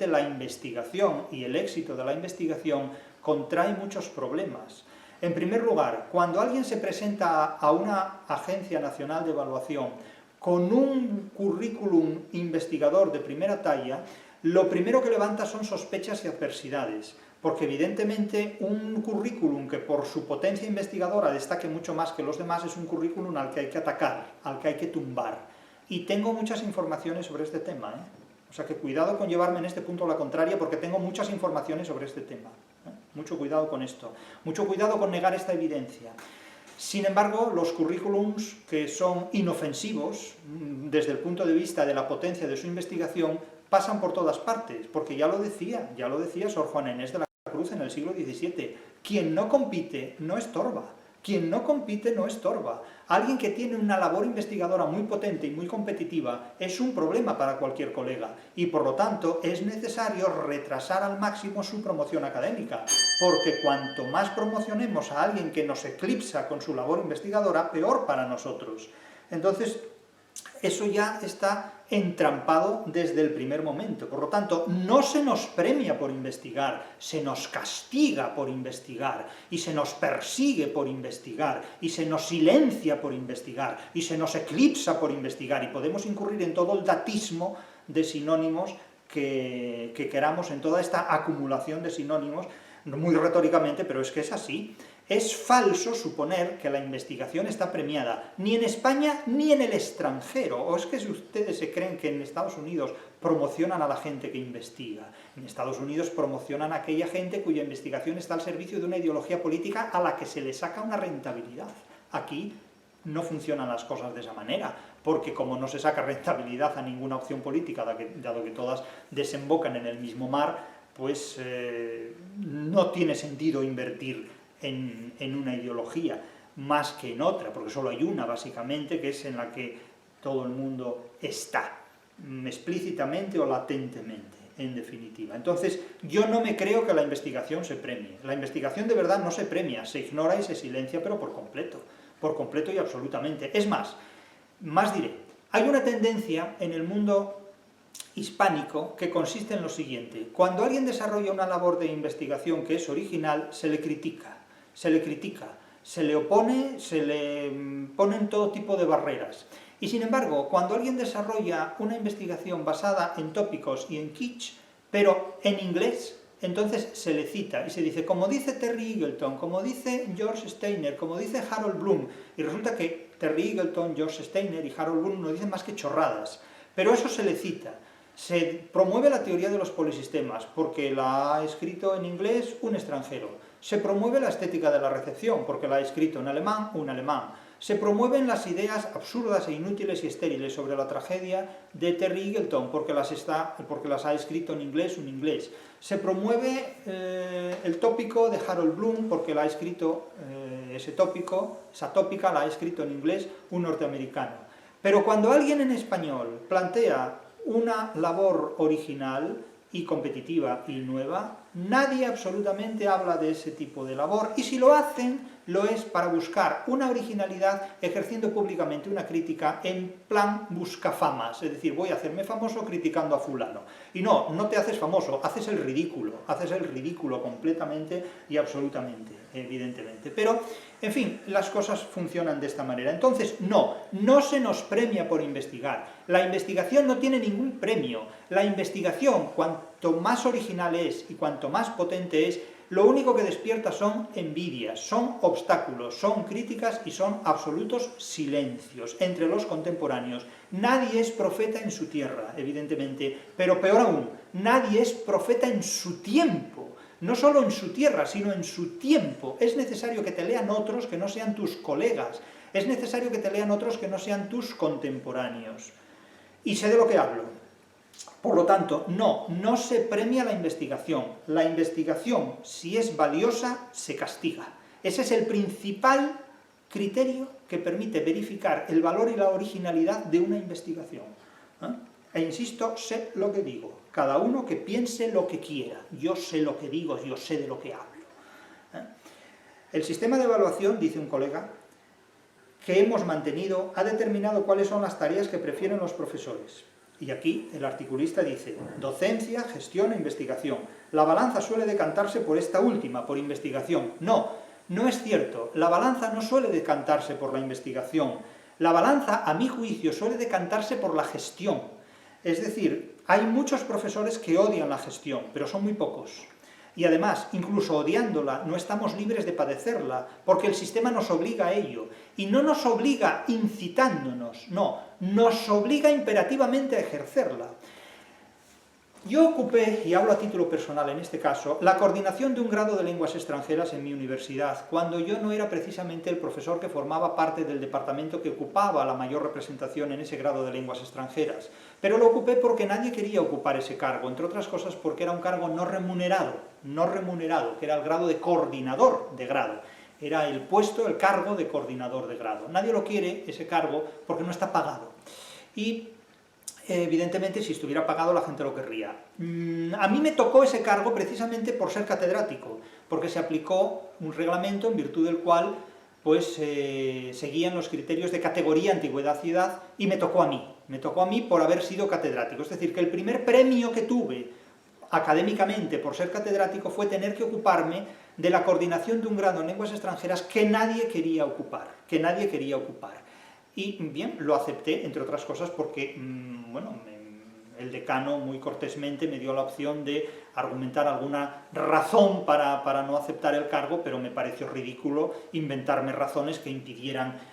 la investigación y el éxito de la investigación contrae muchos problemas. En primer lugar, cuando alguien se presenta a una agencia nacional de evaluación con un currículum investigador de primera talla, lo primero que levanta son sospechas y adversidades, porque evidentemente un currículum que por su potencia investigadora destaque mucho más que los demás es un currículum al que hay que atacar, al que hay que tumbar. Y tengo muchas informaciones sobre este tema, ¿eh? O sea que cuidado con llevarme en este punto a la contraria, porque tengo muchas informaciones sobre este tema. Mucho cuidado con esto, mucho cuidado con negar esta evidencia. Sin embargo, los currículums que son inofensivos, desde el punto de vista de la potencia de su investigación, pasan por todas partes, porque ya lo decía Sor Juana Inés de la Cruz en el siglo XVII, quien no compite no estorba. Quien no compite no estorba. Alguien que tiene una labor investigadora muy potente y muy competitiva es un problema para cualquier colega y por lo tanto es necesario retrasar al máximo su promoción académica, porque cuanto más promocionemos a alguien que nos eclipsa con su labor investigadora, peor para nosotros. Entonces, eso ya está entrampado desde el primer momento. Por lo tanto, no se nos premia por investigar, se nos castiga por investigar, y se nos persigue por investigar, y se nos silencia por investigar, y se nos eclipsa por investigar, y podemos incurrir en todo el datismo de sinónimos que queramos, en toda esta acumulación de sinónimos, muy retóricamente, pero es que es así. Es falso suponer que la investigación está premiada, ni en España ni en el extranjero. ¿O es que si ustedes se creen que en Estados Unidos promocionan a la gente que investiga? En Estados Unidos promocionan a aquella gente cuya investigación está al servicio de una ideología política a la que se le saca una rentabilidad. Aquí no funcionan las cosas de esa manera, porque como no se saca rentabilidad a ninguna opción política, dado que todas desembocan en el mismo mar, pues no tiene sentido invertir en una ideología más que en otra, porque solo hay una, básicamente, que es en la que todo el mundo está, explícitamente o latentemente, en definitiva. Entonces, yo no me creo que la investigación se premie. La investigación de verdad no se premia, se ignora y se silencia, pero por completo y absolutamente. Es más diré, hay una tendencia en el mundo hispánico que consiste en lo siguiente: cuando alguien desarrolla una labor de investigación que es original, se le critica, se le opone, se le ponen todo tipo de barreras. Y sin embargo, cuando alguien desarrolla una investigación basada en tópicos y en kitsch, pero en inglés, entonces se le cita y se dice, como dice Terry Eagleton, como dice George Steiner, como dice Harold Bloom, y resulta que Terry Eagleton, George Steiner y Harold Bloom no dicen más que chorradas, pero eso se le cita. Se promueve la teoría de los polisistemas, porque la ha escrito en inglés un extranjero. Se promueve la estética de la recepción, porque la ha escrito en alemán un alemán. Se promueven las ideas absurdas e inútiles y estériles sobre la tragedia de Terry Eagleton, porque las ha escrito en inglés un inglés. Se promueve el tópico de Harold Bloom, porque la ha escrito esa tópica la ha escrito en inglés un norteamericano. Pero cuando alguien en español plantea una labor original y competitiva y nueva, nadie absolutamente habla de ese tipo de labor, y si lo hacen, lo es para buscar una originalidad ejerciendo públicamente una crítica en plan buscafamas, es decir, voy a hacerme famoso criticando a fulano. Y no te haces famoso, haces el ridículo completamente y absolutamente, evidentemente. Pero, en fin, las cosas funcionan de esta manera. Entonces, no se nos premia por investigar. La investigación no tiene ningún premio. La investigación, cuanto más original es y cuanto más potente es, lo único que despierta son envidias, son obstáculos, son críticas y son absolutos silencios entre los contemporáneos. Nadie es profeta en su tierra, evidentemente, pero peor aún, nadie es profeta en su tiempo. No solo en su tierra, sino en su tiempo. Es necesario que te lean otros que no sean tus colegas, es necesario que te lean otros que no sean tus contemporáneos. Y sé de lo que hablo. Por lo tanto, no se premia la investigación. La investigación, si es valiosa, se castiga. Ese es el principal criterio que permite verificar el valor y la originalidad de una investigación. E insisto, sé lo que digo. Cada uno que piense lo que quiera. Yo sé lo que digo, yo sé de lo que hablo. El sistema de evaluación, dice un colega, que hemos mantenido, ha determinado cuáles son las tareas que prefieren los profesores. Y aquí el articulista dice, docencia, gestión e investigación. La balanza suele decantarse por esta última, por investigación. No es cierto. La balanza no suele decantarse por la investigación. La balanza, a mi juicio, suele decantarse por la gestión. Es decir, hay muchos profesores que odian la gestión, pero son muy pocos. Y además, incluso odiándola, no estamos libres de padecerla, porque el sistema nos obliga a ello. Y no nos obliga incitándonos, nos obliga imperativamente a ejercerla. Yo ocupé, y hablo a título personal en este caso, la coordinación de un grado de lenguas extranjeras en mi universidad, cuando yo no era precisamente el profesor que formaba parte del departamento que ocupaba la mayor representación en ese grado de lenguas extranjeras. Pero lo ocupé porque nadie quería ocupar ese cargo, entre otras cosas porque era un cargo no remunerado, que era el grado de coordinador de grado. Era el puesto, el cargo de coordinador de grado. Nadie lo quiere, ese cargo, porque no está pagado. Y evidentemente, si estuviera pagado, la gente lo querría. A mí me tocó ese cargo precisamente por ser catedrático, porque se aplicó un reglamento en virtud del cual pues, seguían los criterios de categoría, antigüedad y edad, y me tocó a mí por haber sido catedrático. Es decir, que el primer premio que tuve académicamente por ser catedrático fue tener que ocuparme de la coordinación de un grado en lenguas extranjeras que nadie quería ocupar, Y bien, lo acepté, entre otras cosas, porque, el decano muy cortésmente me dio la opción de argumentar alguna razón para no aceptar el cargo, pero me pareció ridículo inventarme razones que impidieran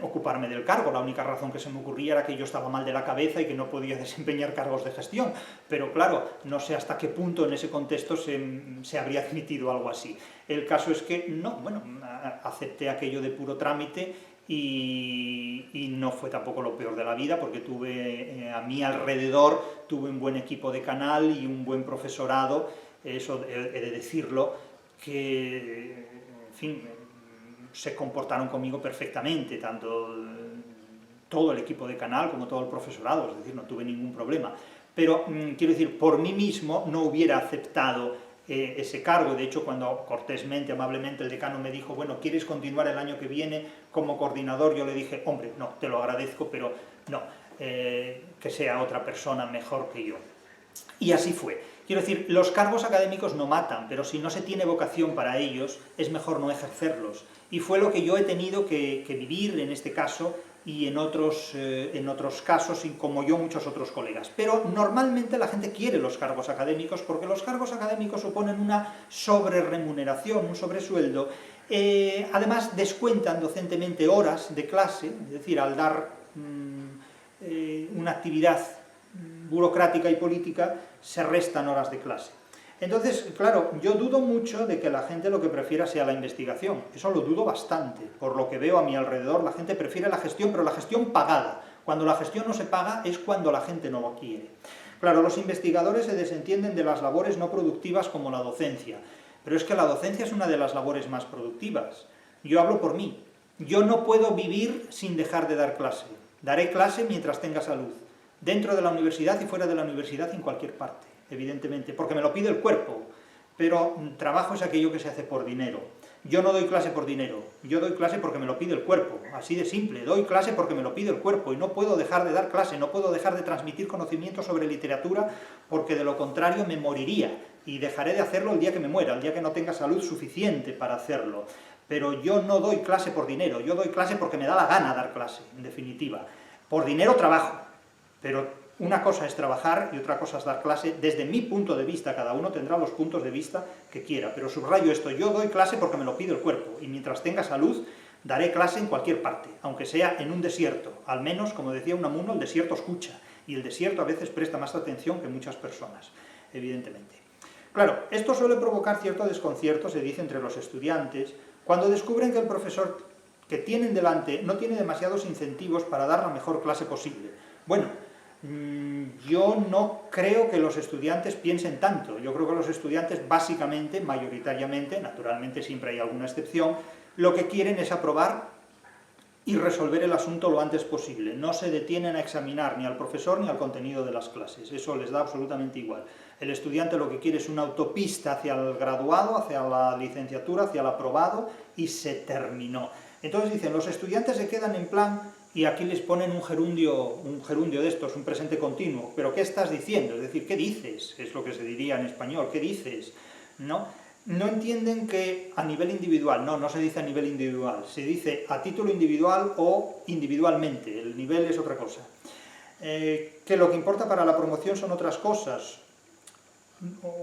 ocuparme del cargo. La única razón que se me ocurría era que yo estaba mal de la cabeza y que no podía desempeñar cargos de gestión, pero claro, no sé hasta qué punto en ese contexto se habría admitido algo así. El caso es que no, bueno, acepté aquello de puro trámite y no fue tampoco lo peor de la vida, porque tuve a mi alrededor, tuve un buen equipo de canal y un buen profesorado, eso he de decirlo, que, en fin, se comportaron conmigo perfectamente, tanto todo el equipo de canal como todo el profesorado, es decir, no tuve ningún problema. Pero, quiero decir, por mí mismo no hubiera aceptado ese cargo. De hecho, cuando cortésmente, amablemente, el decano me dijo, bueno, ¿quieres continuar el año que viene como coordinador? Yo le dije, hombre, no, te lo agradezco, pero no, que sea otra persona mejor que yo. Y así fue. Quiero decir, los cargos académicos no matan, pero si no se tiene vocación para ellos, es mejor no ejercerlos. Y fue lo que yo he tenido que vivir en este caso y en otros casos, y como yo muchos otros colegas. Pero normalmente la gente quiere los cargos académicos porque los cargos académicos suponen una sobreremuneración, un sobresueldo. Además descuentan docentemente horas de clase, es decir, al dar una actividad burocrática y política, se restan horas de clase. Entonces, claro, yo dudo mucho de que la gente lo que prefiera sea la investigación. Eso lo dudo bastante. Por lo que veo a mi alrededor, la gente prefiere la gestión, pero la gestión pagada. Cuando la gestión no se paga es cuando la gente no lo quiere. Claro, los investigadores se desentienden de las labores no productivas como la docencia. Pero es que la docencia es una de las labores más productivas. Yo hablo por mí. Yo no puedo vivir sin dejar de dar clase. Daré clase mientras tenga salud. Dentro de la universidad y fuera de la universidad, en cualquier parte, evidentemente, porque me lo pide el cuerpo, pero trabajo es aquello que se hace por dinero. Yo no doy clase por dinero, yo doy clase porque me lo pide el cuerpo, así de simple, doy clase porque me lo pide el cuerpo, y no puedo dejar de dar clase, no puedo dejar de transmitir conocimiento sobre literatura, porque de lo contrario me moriría, y dejaré de hacerlo el día que me muera, el día que no tenga salud suficiente para hacerlo. Pero yo no doy clase por dinero, yo doy clase porque me da la gana dar clase, en definitiva. Por dinero trabajo. Pero una cosa es trabajar y otra cosa es dar clase desde mi punto de vista. Cada uno tendrá los puntos de vista que quiera, pero subrayo esto, yo doy clase porque me lo pide el cuerpo, y mientras tenga salud daré clase en cualquier parte, aunque sea en un desierto. Al menos, como decía Unamuno, el desierto escucha, y el desierto a veces presta más atención que muchas personas, evidentemente. Claro, esto suele provocar cierto desconcierto, se dice, entre los estudiantes, cuando descubren que el profesor que tienen delante no tiene demasiados incentivos para dar la mejor clase posible. Bueno, yo no creo que los estudiantes piensen tanto. Yo creo que los estudiantes básicamente, mayoritariamente, naturalmente siempre hay alguna excepción, lo que quieren es aprobar y resolver el asunto lo antes posible. No se detienen a examinar ni al profesor ni al contenido de las clases. Eso les da absolutamente igual. El estudiante lo que quiere es una autopista hacia el graduado, hacia la licenciatura, hacia el aprobado, y se terminó. Entonces dicen, los estudiantes se quedan en plan, y aquí les ponen un gerundio de estos, un presente continuo. ¿Pero qué estás diciendo? Es decir, ¿qué dices? Es lo que se diría en español, ¿qué dices? No entienden que a nivel individual, no se dice a nivel individual, se dice a título individual o individualmente, el nivel es otra cosa. Que lo que importa para la promoción son otras cosas,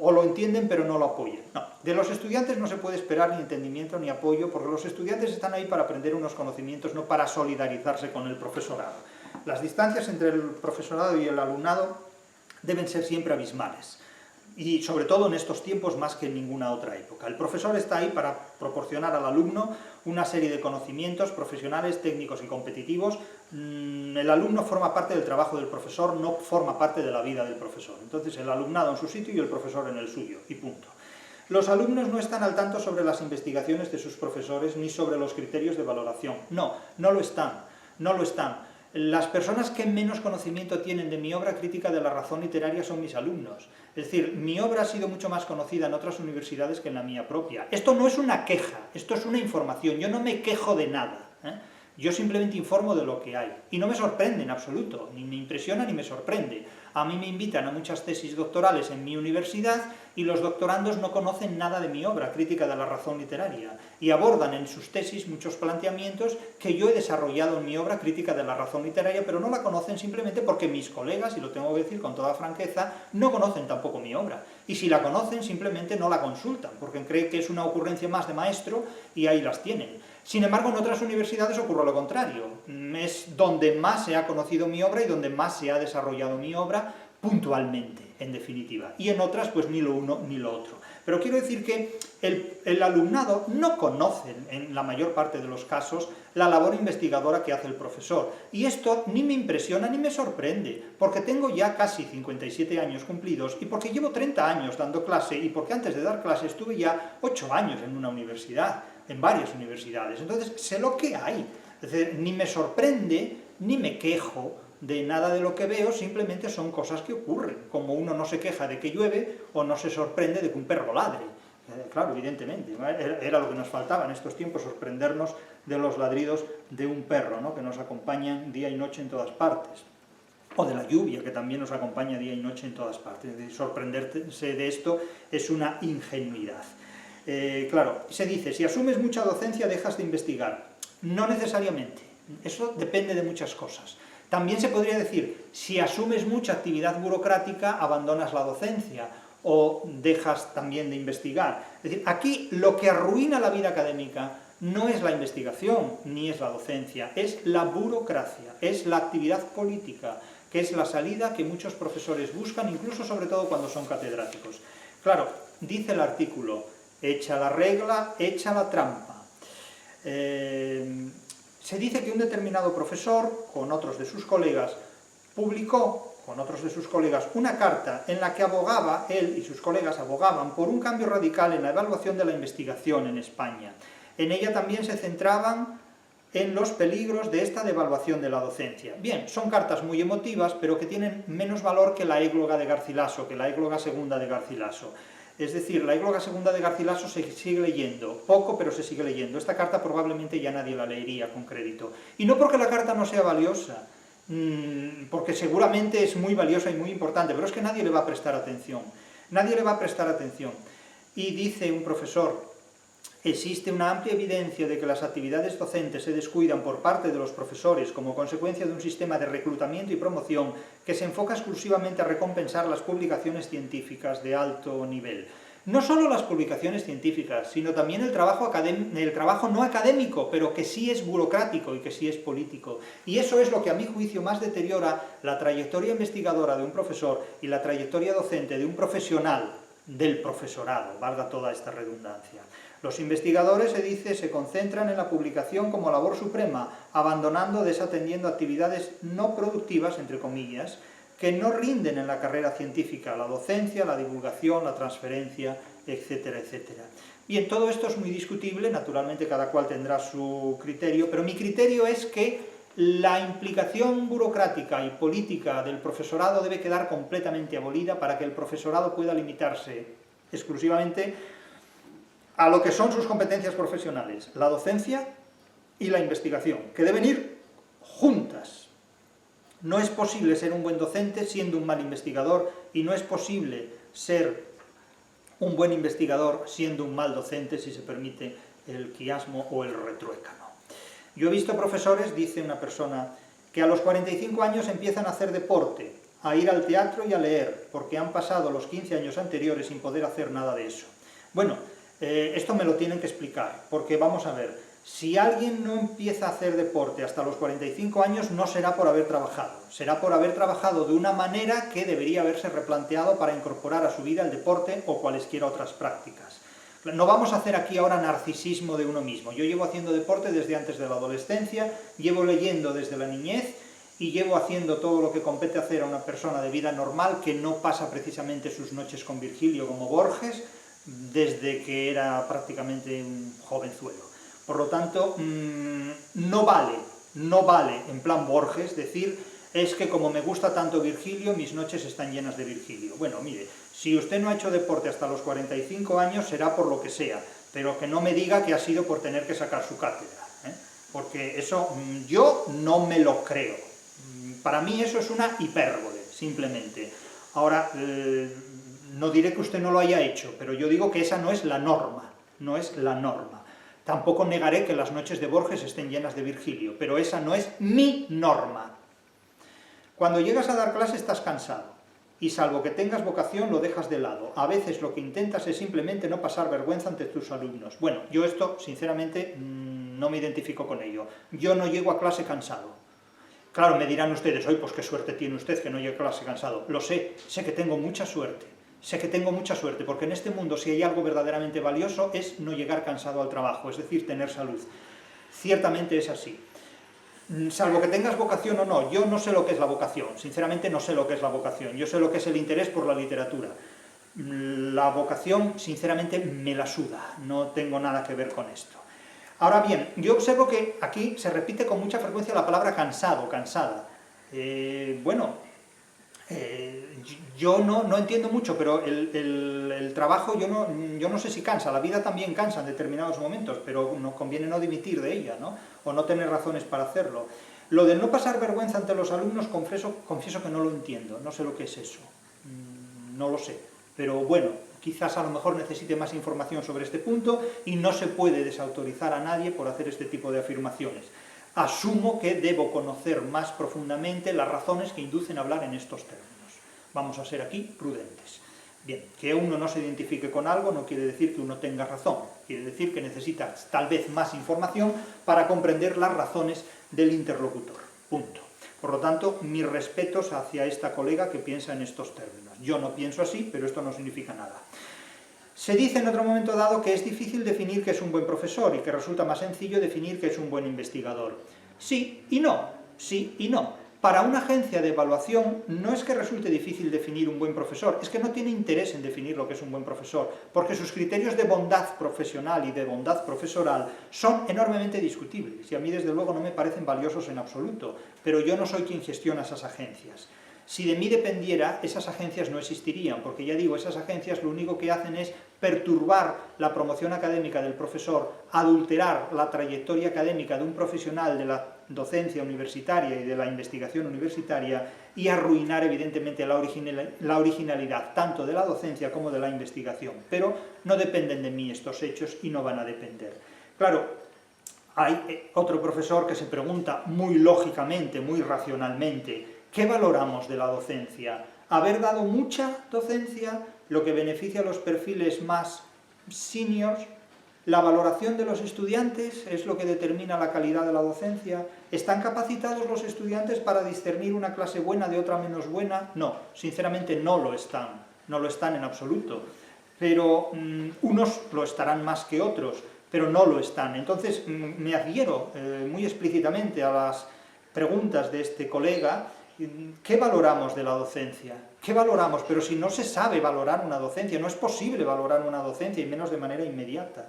o lo entienden pero no lo apoyan. No, de los estudiantes no se puede esperar ni entendimiento ni apoyo, porque los estudiantes están ahí para aprender unos conocimientos, no para solidarizarse con el profesorado. Las distancias entre el profesorado y el alumnado deben ser siempre abismales, y sobre todo en estos tiempos más que en ninguna otra época. El profesor está ahí para proporcionar al alumno una serie de conocimientos profesionales, técnicos y competitivos. El alumno forma parte del trabajo del profesor, no forma parte de la vida del profesor. Entonces el alumnado en su sitio y el profesor en el suyo, y punto. Los alumnos no están al tanto sobre las investigaciones de sus profesores ni sobre los criterios de valoración. No lo están. Las personas que menos conocimiento tienen de mi obra crítica de la razón literaria son mis alumnos. Es decir, mi obra ha sido mucho más conocida en otras universidades que en la mía propia. Esto no es una queja, esto es una información. Yo no me quejo de nada, Yo simplemente informo de lo que hay. Y no me sorprende en absoluto, ni me impresiona ni me sorprende. A mí me invitan a muchas tesis doctorales en mi universidad y los doctorandos no conocen nada de mi obra, Crítica de la razón literaria, y abordan en sus tesis muchos planteamientos que yo he desarrollado en mi obra, Crítica de la razón literaria, pero no la conocen simplemente porque mis colegas, y lo tengo que decir con toda franqueza, no conocen tampoco mi obra. Y si la conocen, simplemente no la consultan, porque creen que es una ocurrencia más de maestro y ahí las tienen. Sin embargo, en otras universidades ocurre lo contrario. Es donde más se ha conocido mi obra y donde más se ha desarrollado mi obra puntualmente, en definitiva. Y en otras, pues ni lo uno ni lo otro. Pero quiero decir que el alumnado no conoce, en la mayor parte de los casos, la labor investigadora que hace el profesor. Y esto ni me impresiona ni me sorprende, porque tengo ya casi 57 años cumplidos y porque llevo 30 años dando clase y porque antes de dar clase estuve ya 8 años en una universidad, en varias universidades. Entonces, sé lo que hay. Es decir, ni me sorprende ni me quejo de nada de lo que veo, simplemente son cosas que ocurren, como uno no se queja de que llueve o no se sorprende de que un perro ladre. Claro, evidentemente, era lo que nos faltaba en estos tiempos, sorprendernos de los ladridos de un perro, ¿no?, que nos acompañan día y noche en todas partes. O de la lluvia, que también nos acompaña día y noche en todas partes. Sorprenderse de esto es una ingenuidad. Claro, se dice, si asumes mucha docencia dejas de investigar. No necesariamente, eso depende de muchas cosas. También se podría decir, si asumes mucha actividad burocrática, abandonas la docencia o dejas también de investigar. Es decir, aquí lo que arruina la vida académica no es la investigación, ni es la docencia, es la burocracia, es la actividad política, que es la salida que muchos profesores buscan, incluso sobre todo cuando son catedráticos. Claro, dice el artículo, echa la regla, echa la trampa. Se dice que un determinado profesor, con otros de sus colegas, publicó, con otros de sus colegas, una carta en la que abogaba, él y sus colegas abogaban por un cambio radical en la evaluación de la investigación en España. En ella también se centraban en los peligros de esta devaluación de la docencia. Bien, son cartas muy emotivas, pero que tienen menos valor que la égloga de Garcilaso, que la égloga segunda de Garcilaso. Es decir, la égloga segunda de Garcilaso se sigue leyendo, poco, pero se sigue leyendo. Esta carta probablemente ya nadie la leería con crédito. Y no porque la carta no sea valiosa, porque seguramente es muy valiosa y muy importante, pero es que nadie le va a prestar atención. Nadie le va a prestar atención. Y dice un profesor, existe una amplia evidencia de que las actividades docentes se descuidan por parte de los profesores como consecuencia de un sistema de reclutamiento y promoción que se enfoca exclusivamente a recompensar las publicaciones científicas de alto nivel. No solo las publicaciones científicas, sino también el trabajo no académico, pero que sí es burocrático y que sí es político. Y eso es lo que a mi juicio más deteriora la trayectoria investigadora de un profesor y la trayectoria docente de un profesional del profesorado, valga toda esta redundancia. Los investigadores, se dice, se concentran en la publicación como labor suprema, abandonando, desatendiendo actividades no productivas, entre comillas, que no rinden en la carrera científica, la docencia, la divulgación, la transferencia, etcétera, etcétera. Bien, todo esto es muy discutible, naturalmente cada cual tendrá su criterio, pero mi criterio es que la implicación burocrática y política del profesorado debe quedar completamente abolida para que el profesorado pueda limitarse exclusivamente a lo que son sus competencias profesionales, la docencia y la investigación, que deben ir juntas. No es posible ser un buen docente siendo un mal investigador y no es posible ser un buen investigador siendo un mal docente, si se permite el quiasmo o el retruécano. Yo he visto profesores, dice una persona, que a los 45 años empiezan a hacer deporte, a ir al teatro y a leer, porque han pasado los 15 años anteriores sin poder hacer nada de eso. Bueno, esto me lo tienen que explicar, porque vamos a ver, si alguien no empieza a hacer deporte hasta los 45 años no será por haber trabajado, será por haber trabajado de una manera que debería haberse replanteado para incorporar a su vida el deporte o cualesquiera otras prácticas. No vamos a hacer aquí ahora narcisismo de uno mismo. Yo llevo haciendo deporte desde antes de la adolescencia, llevo leyendo desde la niñez y llevo haciendo todo lo que compete hacer a una persona de vida normal que no pasa precisamente sus noches con Virgilio como Borges, desde que era prácticamente un jovenzuelo. Por lo tanto, no vale, en plan Borges, decir, es que como me gusta tanto Virgilio, mis noches están llenas de Virgilio. Bueno, mire, si usted no ha hecho deporte hasta los 45 años, será por lo que sea, pero que no me diga que ha sido por tener que sacar su cátedra, porque eso yo no me lo creo. Para mí eso es una hipérbole, simplemente. Ahora, no diré que usted no lo haya hecho, pero yo digo que esa no es la norma, no es la norma. Tampoco negaré que las noches de Borges estén llenas de Virgilio, pero esa no es mi norma. Cuando llegas a dar clase estás cansado, y salvo que tengas vocación lo dejas de lado. A veces lo que intentas es simplemente no pasar vergüenza ante tus alumnos. Bueno, yo esto, sinceramente, no me identifico con ello. Yo no llego a clase cansado. Claro, me dirán ustedes, oye, pues qué suerte tiene usted que no llegue a clase cansado. Lo sé que tengo mucha suerte. Sé que tengo mucha suerte, porque en este mundo si hay algo verdaderamente valioso es no llegar cansado al trabajo, es decir, tener salud. Ciertamente es así. Salvo que tengas vocación o no, yo no sé lo que es la vocación, sinceramente no sé lo que es la vocación, yo sé lo que es el interés por la literatura. La vocación, sinceramente, me la suda, no tengo nada que ver con esto. Ahora bien, yo observo que aquí se repite con mucha frecuencia la palabra cansado, cansada. Yo no entiendo mucho, pero el trabajo yo no sé si cansa, la vida también cansa en determinados momentos, pero nos conviene no dimitir de ella, ¿no? O no tener razones para hacerlo. Lo de no pasar vergüenza ante los alumnos, confieso que no lo entiendo, no sé lo que es eso, no lo sé, pero bueno, quizás a lo mejor necesite más información sobre este punto y no se puede desautorizar a nadie por hacer este tipo de afirmaciones. Asumo que debo conocer más profundamente las razones que inducen a hablar en estos términos. Vamos a ser aquí prudentes. Bien, que uno no se identifique con algo no quiere decir que uno tenga razón, quiere decir que necesita tal vez más información para comprender las razones del interlocutor. Punto. Por lo tanto, mis respetos hacia esta colega que piensa en estos términos. Yo no pienso así, pero esto no significa nada. Se dice en otro momento dado que es difícil definir qué es un buen profesor y que resulta más sencillo definir qué es un buen investigador. Sí y no, sí y no. Para una agencia de evaluación no es que resulte difícil definir un buen profesor, es que no tiene interés en definir lo que es un buen profesor, porque sus criterios de bondad profesional y de bondad profesoral son enormemente discutibles, y a mí desde luego no me parecen valiosos en absoluto, pero yo no soy quien gestiona esas agencias. Si de mí dependiera, esas agencias no existirían, porque ya digo, esas agencias lo único que hacen es perturbar la promoción académica del profesor, adulterar la trayectoria académica de un profesional de la docencia universitaria y de la investigación universitaria y arruinar evidentemente la originalidad tanto de la docencia como de la investigación. Pero no dependen de mí estos hechos y no van a depender. Claro, hay otro profesor que se pregunta muy lógicamente, muy racionalmente, ¿qué valoramos de la docencia? ¿Haber dado mucha docencia, lo que beneficia a los perfiles más seniors? ¿La valoración de los estudiantes es lo que determina la calidad de la docencia? ¿Están capacitados los estudiantes para discernir una clase buena de otra menos buena? No, sinceramente no lo están en absoluto. Pero unos lo estarán más que otros, pero no lo están. Entonces me adhiero muy explícitamente a las preguntas de este colega. ¿Qué valoramos de la docencia? ¿Qué valoramos? Pero si no se sabe valorar una docencia, no es posible valorar una docencia, y menos de manera inmediata.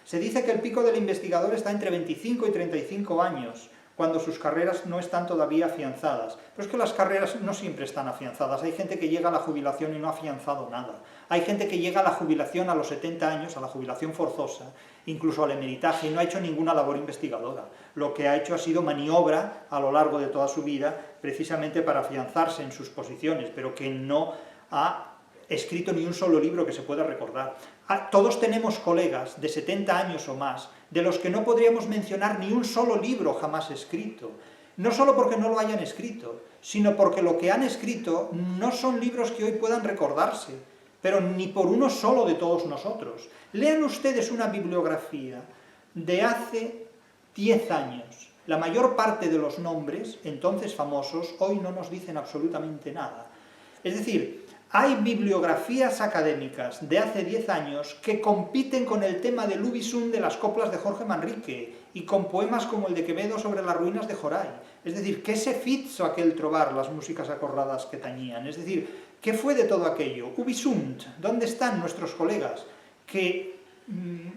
Se dice que el pico del investigador está entre 25 y 35 años, cuando sus carreras no están todavía afianzadas. Pero es que las carreras no siempre están afianzadas. Hay gente que llega a la jubilación y no ha afianzado nada. Hay gente que llega a la jubilación a los 70 años, a la jubilación forzosa, incluso al emeritaje, y no ha hecho ninguna labor investigadora. Lo que ha hecho ha sido maniobra a lo largo de toda su vida, precisamente para afianzarse en sus posiciones, pero que no ha escrito ni un solo libro que se pueda recordar. Todos tenemos colegas de 70 años o más, de los que no podríamos mencionar ni un solo libro jamás escrito. No solo porque no lo hayan escrito, sino porque lo que han escrito no son libros que hoy puedan recordarse, pero ni por uno solo de todos nosotros. Lean ustedes una bibliografía de hace 10 años. La mayor parte de los nombres, entonces famosos, hoy no nos dicen absolutamente nada. Es decir, hay bibliografías académicas de hace 10 años que compiten con el tema del Ubisum de las coplas de Jorge Manrique y con poemas como el de Quevedo sobre las ruinas de Joray. Es decir, ¿qué se fizzo aquel trobar las músicas acordadas que tañían? Es decir, ¿qué fue de todo aquello? Ubisunt, ¿dónde están nuestros colegas que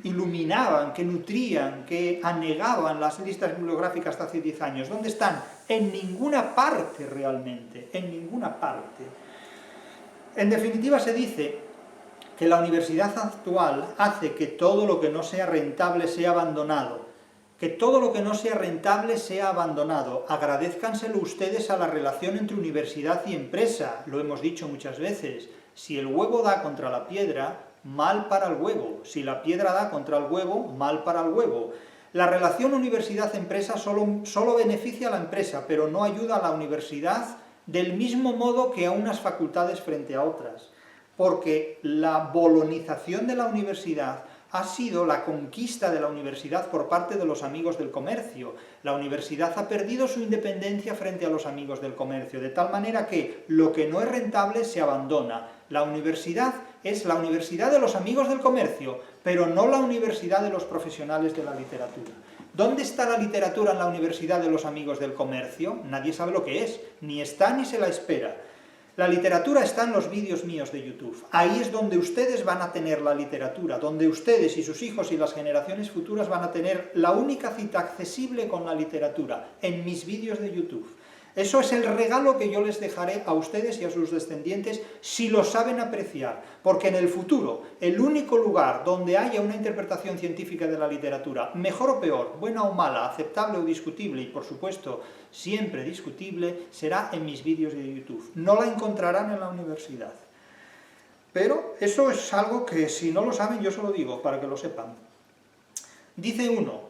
iluminaban, que nutrían, que anegaban las listas bibliográficas de hace 10 años? ¿Dónde están? En ninguna parte realmente, en ninguna parte. En definitiva, se dice que la universidad actual hace que todo lo que no sea rentable sea abandonado. que todo lo que no sea rentable sea abandonado. Agradézcanselo ustedes a la relación entre universidad y empresa, lo hemos dicho muchas veces. Si el huevo da contra la piedra, mal para el huevo. Si la piedra da contra el huevo, mal para el huevo. La relación universidad-empresa solo beneficia a la empresa, pero no ayuda a la universidad del mismo modo que a unas facultades frente a otras. Porque la bolonización de la universidad ha sido la conquista de la universidad por parte de los amigos del comercio. La universidad ha perdido su independencia frente a los amigos del comercio, de tal manera que lo que no es rentable se abandona. La universidad es la universidad de los amigos del comercio, pero no la universidad de los profesionales de la literatura. ¿Dónde está la literatura en la universidad de los amigos del comercio? Nadie sabe lo que es, ni está ni se la espera. La literatura está en los vídeos míos de YouTube. Ahí es donde ustedes van a tener la literatura, donde ustedes y sus hijos y las generaciones futuras van a tener la única cita accesible con la literatura, en mis vídeos de YouTube. Eso es el regalo que yo les dejaré a ustedes y a sus descendientes si lo saben apreciar, porque en el futuro, el único lugar donde haya una interpretación científica de la literatura, mejor o peor, buena o mala, aceptable o discutible, y por supuesto siempre discutible, será en mis vídeos de YouTube. No la encontrarán en la universidad. Pero eso es algo que si no lo saben yo se lo digo, para que lo sepan. Dice uno,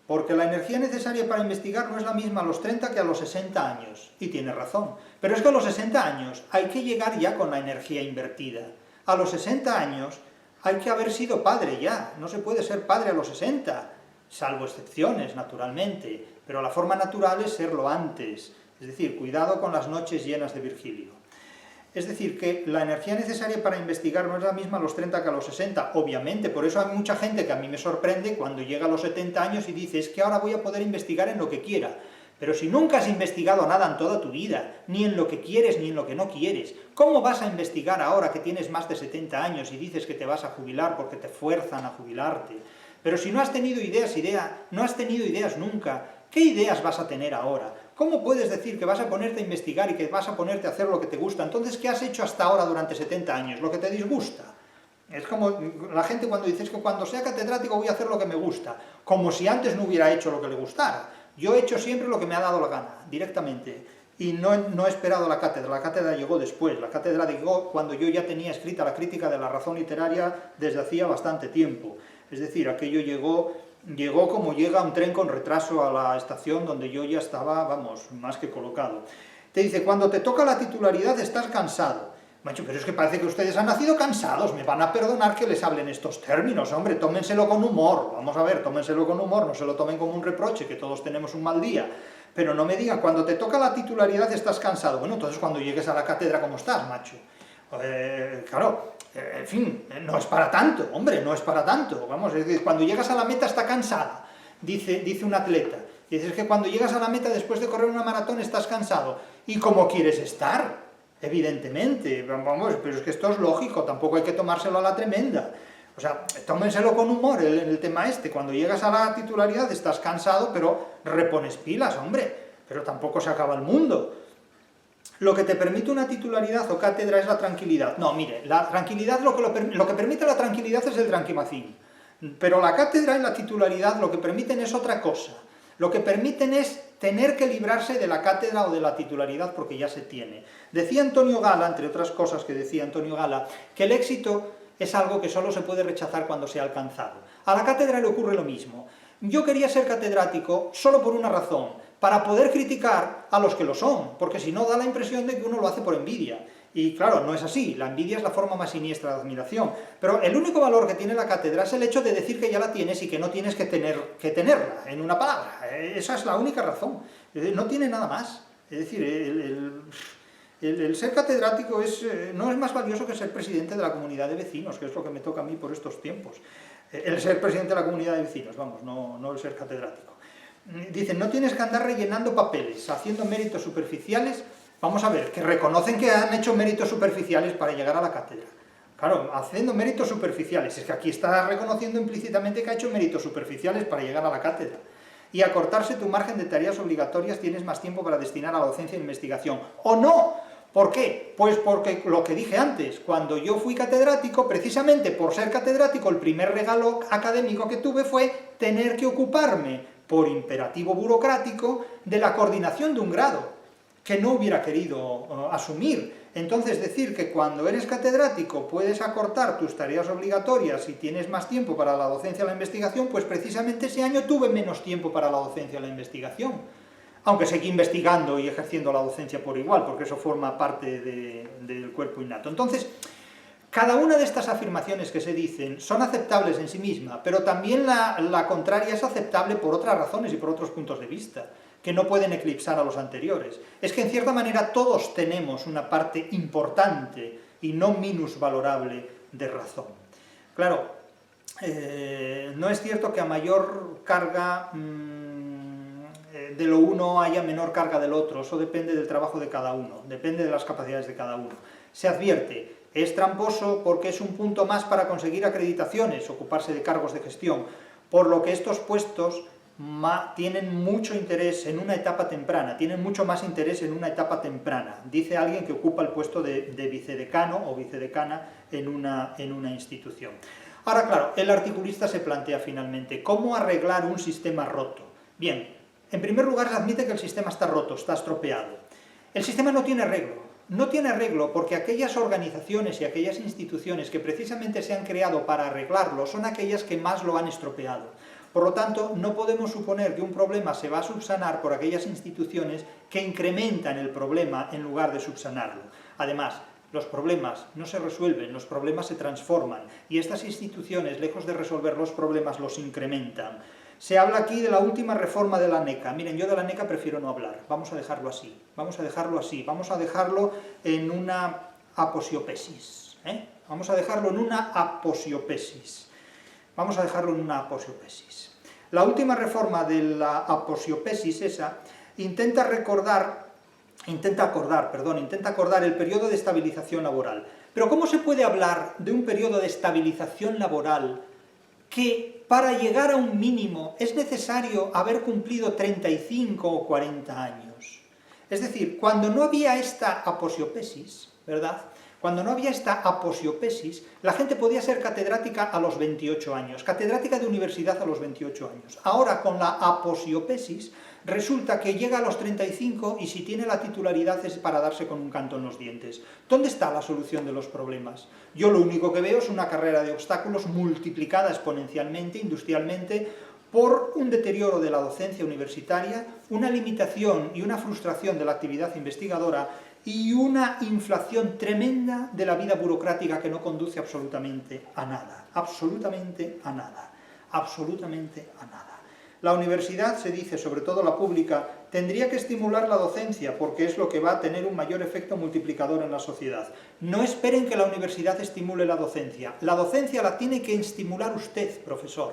porque la energía necesaria para investigar no es la misma a los 30 que a los 60 años. Y tiene razón. Pero es que a los 60 años hay que llegar ya con la energía invertida. A los 60 años hay que haber sido padre ya. No se puede ser padre a los 60, salvo excepciones, naturalmente. Pero la forma natural es serlo antes. Es decir, cuidado con las noches llenas de Virgilio. Es decir, que la energía necesaria para investigar no es la misma a los 30 que a los 60, obviamente, por eso hay mucha gente que a mí me sorprende cuando llega a los 70 años y dice, es que ahora voy a poder investigar en lo que quiera. Pero si nunca has investigado nada en toda tu vida, ni en lo que quieres ni en lo que no quieres, ¿cómo vas a investigar ahora que tienes más de 70 años y dices que te vas a jubilar porque te fuerzan a jubilarte? Pero si no has tenido no has tenido ideas nunca, ¿qué ideas vas a tener ahora? ¿Cómo puedes decir que vas a ponerte a investigar y que vas a ponerte a hacer lo que te gusta? Entonces, ¿qué has hecho hasta ahora durante 70 años? Lo que te disgusta. Es como la gente cuando dice, es que cuando sea catedrático voy a hacer lo que me gusta, como si antes no hubiera hecho lo que le gustara. Yo he hecho siempre lo que me ha dado la gana, directamente, y no he esperado la cátedra llegó después, la cátedra llegó cuando yo ya tenía escrita la crítica de la razón literaria desde hacía bastante tiempo. Es decir, aquello llegó como llega un tren con retraso a la estación donde yo ya estaba, vamos, más que colocado. Te dice, cuando te toca la titularidad estás cansado. Macho, pero es que parece que ustedes han nacido cansados, me van a perdonar que les hablen estos términos, hombre, tómenselo con humor, vamos a ver, tómenselo con humor, no se lo tomen como un reproche, que todos tenemos un mal día, pero no me digan, cuando te toca la titularidad estás cansado. Bueno, entonces cuando llegues a la cátedra, ¿cómo estás, macho? Claro, en fin, no es para tanto, hombre, no es para tanto. Vamos, es decir, cuando llegas a la meta está cansada, dice un atleta. Dices que cuando llegas a la meta después de correr una maratón estás cansado. ¿Y cómo quieres estar? Evidentemente, vamos, pero es que esto es lógico, tampoco hay que tomárselo a la tremenda. O sea, tómenselo con humor el tema este. Cuando llegas a la titularidad estás cansado, pero repones pilas, hombre. Pero tampoco se acaba el mundo. Lo que te permite una titularidad o cátedra es la tranquilidad. No, mire, la tranquilidad, lo que permite la tranquilidad es el tranquimacín. Pero la cátedra y la titularidad lo que permiten es otra cosa. Lo que permiten es tener que librarse de la cátedra o de la titularidad porque ya se tiene. Decía Antonio Gala, entre otras cosas que decía Antonio Gala, que el éxito es algo que solo se puede rechazar cuando se ha alcanzado. A la cátedra le ocurre lo mismo. Yo quería ser catedrático solo por una razón, para poder criticar a los que lo son, porque si no da la impresión de que uno lo hace por envidia. Y claro, no es así, la envidia es la forma más siniestra de admiración. Pero el único valor que tiene la cátedra es el hecho de decir que ya la tienes y que no tienes que tenerla, en una palabra. Esa es la única razón, no tiene nada más. Es decir, el ser catedrático no es más valioso que ser presidente de la comunidad de vecinos, que es lo que me toca a mí por estos tiempos. El ser presidente de la comunidad de vecinos, vamos, no el ser catedrático. Dicen, no tienes que andar rellenando papeles, haciendo méritos superficiales. Vamos a ver, que reconocen que han hecho méritos superficiales para llegar a la cátedra. Claro, haciendo méritos superficiales, es que aquí está reconociendo implícitamente que ha hecho méritos superficiales para llegar a la cátedra. Y acortarse tu margen de tareas obligatorias, tienes más tiempo para destinar a la docencia e investigación. ¡O no! ¿Por qué? Pues porque lo que dije antes, cuando yo fui catedrático, precisamente por ser catedrático, el primer regalo académico que tuve fue tener que ocuparme por imperativo burocrático, de la coordinación de un grado, que no hubiera querido asumir. Entonces, decir que cuando eres catedrático puedes acortar tus tareas obligatorias y tienes más tiempo para la docencia y la investigación, pues precisamente ese año tuve menos tiempo para la docencia y la investigación. Aunque seguí investigando y ejerciendo la docencia por igual, porque eso forma parte del cuerpo innato. Entonces, cada una de estas afirmaciones que se dicen son aceptables en sí misma, pero también la contraria es aceptable por otras razones y por otros puntos de vista, que no pueden eclipsar a los anteriores. Es que en cierta manera todos tenemos una parte importante y no minusvalorable de razón. Claro, no es cierto que a mayor carga de lo uno haya menor carga del otro, eso depende del trabajo de cada uno, depende de las capacidades de cada uno. Se advierte, es tramposo porque es un punto más para conseguir acreditaciones, ocuparse de cargos de gestión, por lo que estos puestos tienen mucho interés en una etapa temprana, tienen mucho más interés en una etapa temprana, dice alguien que ocupa el puesto de vicedecano o vicedecana en una institución. Ahora, claro, el articulista se plantea finalmente, ¿cómo arreglar un sistema roto? Bien, en primer lugar se admite que el sistema está roto, está estropeado. El sistema no tiene arreglo. No tiene arreglo porque aquellas organizaciones y aquellas instituciones que precisamente se han creado para arreglarlo son aquellas que más lo han estropeado. Por lo tanto, no podemos suponer que un problema se va a subsanar por aquellas instituciones que incrementan el problema en lugar de subsanarlo. Además, los problemas no se resuelven, los problemas se transforman, y estas instituciones, lejos de resolver los problemas, los incrementan. Se habla aquí de la última reforma de la ANECA. Miren, yo de la ANECA prefiero no hablar, vamos a dejarlo así, vamos a dejarlo en una aposiopesis, vamos a dejarlo en una aposiopesis. La última reforma de la aposiopesis esa intenta acordar el periodo de estabilización laboral. Pero ¿cómo se puede hablar de un periodo de estabilización laboral que para llegar a un mínimo es necesario haber cumplido 35 o 40 años? Es decir, cuando no había esta aposiopesis, ¿verdad?, cuando no había esta aposiopesis, la gente podía ser catedrática a los 28 años, catedrática de universidad a los 28 años. Ahora, con la aposiopesis, resulta que llega a los 35 y si tiene la titularidad es para darse con un canto en los dientes. ¿Dónde está la solución de los problemas? Yo lo único que veo es una carrera de obstáculos multiplicada exponencialmente, industrialmente, por un deterioro de la docencia universitaria, una limitación y una frustración de la actividad investigadora y una inflación tremenda de la vida burocrática que no conduce absolutamente a nada, absolutamente a nada, absolutamente a nada. La universidad, se dice, sobre todo la pública, tendría que estimular la docencia porque es lo que va a tener un mayor efecto multiplicador en la sociedad. No esperen que la universidad estimule la docencia la tiene que estimular usted, profesor.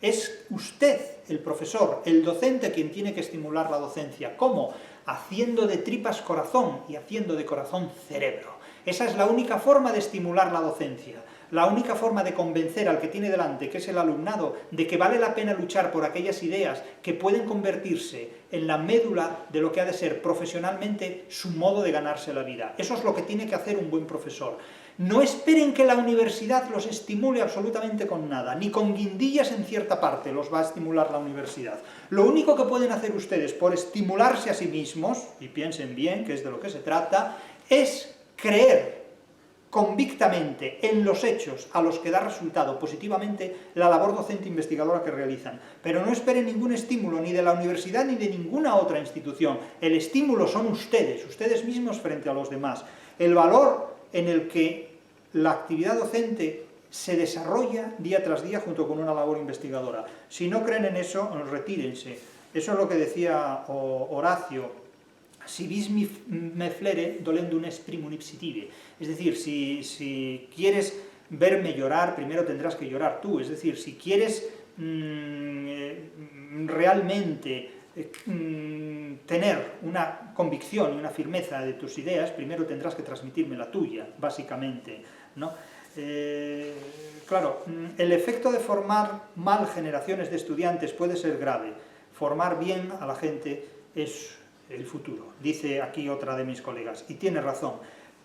Es usted, el profesor, el docente, quien tiene que estimular la docencia. ¿Cómo? Haciendo de tripas corazón y haciendo de corazón cerebro. Esa es la única forma de estimular la docencia, la única forma de convencer al que tiene delante, que es el alumnado, de que vale la pena luchar por aquellas ideas que pueden convertirse en la médula de lo que ha de ser profesionalmente su modo de ganarse la vida. Eso es lo que tiene que hacer un buen profesor. No esperen que la universidad los estimule absolutamente con nada, ni con guindillas en cierta parte los va a estimular la universidad. Lo único que pueden hacer ustedes por estimularse a sí mismos, y piensen bien que es de lo que se trata, es creer convictamente en los hechos a los que da resultado positivamente la labor docente investigadora que realizan. Pero no esperen ningún estímulo ni de la universidad ni de ninguna otra institución. El estímulo son ustedes mismos frente a los demás. El valor en el que la actividad docente se desarrolla día tras día junto con una labor investigadora. Si no creen en eso, retírense. Eso es lo que decía Horacio: si vis me flere, dolendum est primum ipsitive. Es decir, si quieres verme llorar, primero tendrás que llorar tú. Es decir, si quieres realmente tener una convicción y una firmeza de tus ideas, primero tendrás que transmitirme la tuya, básicamente, ¿no? Claro, el efecto de formar mal generaciones de estudiantes puede ser grave. Formar bien a la gente es el futuro, dice aquí otra de mis colegas, y tiene razón.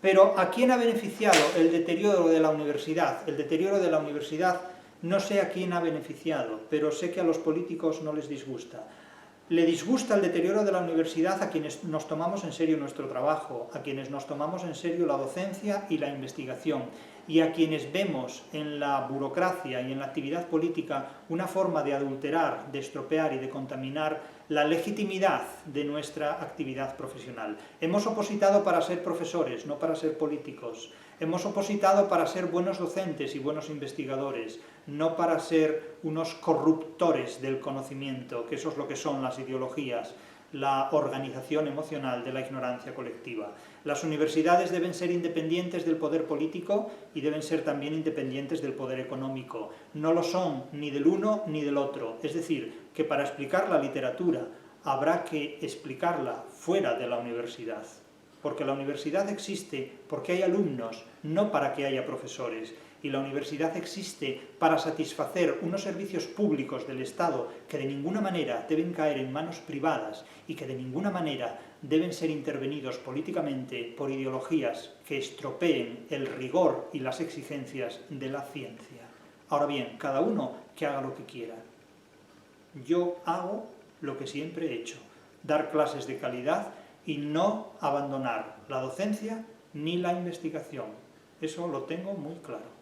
Pero ¿a quién ha beneficiado el deterioro de la universidad? El deterioro de la universidad No sé a quién ha beneficiado, pero sé que a los políticos no les disgusta. Le disgusta el deterioro de la universidad a quienes nos tomamos en serio nuestro trabajo, a quienes nos tomamos en serio la docencia y la investigación, y a quienes vemos en la burocracia y en la actividad política una forma de adulterar, de estropear y de contaminar la legitimidad de nuestra actividad profesional. Hemos opositado para ser profesores, no para ser políticos. Hemos opositado para ser buenos docentes y buenos investigadores, no para ser unos corruptores del conocimiento, que eso es lo que son las ideologías, la organización emocional de la ignorancia colectiva. Las universidades deben ser independientes del poder político y deben ser también independientes del poder económico. No lo son ni del uno ni del otro. Es decir, que para explicar la literatura habrá que explicarla fuera de la universidad. Porque la universidad existe porque hay alumnos, no para que haya profesores. Y la universidad existe para satisfacer unos servicios públicos del Estado que de ninguna manera deben caer en manos privadas y que de ninguna manera deben ser intervenidos políticamente por ideologías que estropeen el rigor y las exigencias de la ciencia. Ahora bien, cada uno que haga lo que quiera. Yo hago lo que siempre he hecho, dar clases de calidad y no abandonar la docencia ni la investigación. Eso lo tengo muy claro.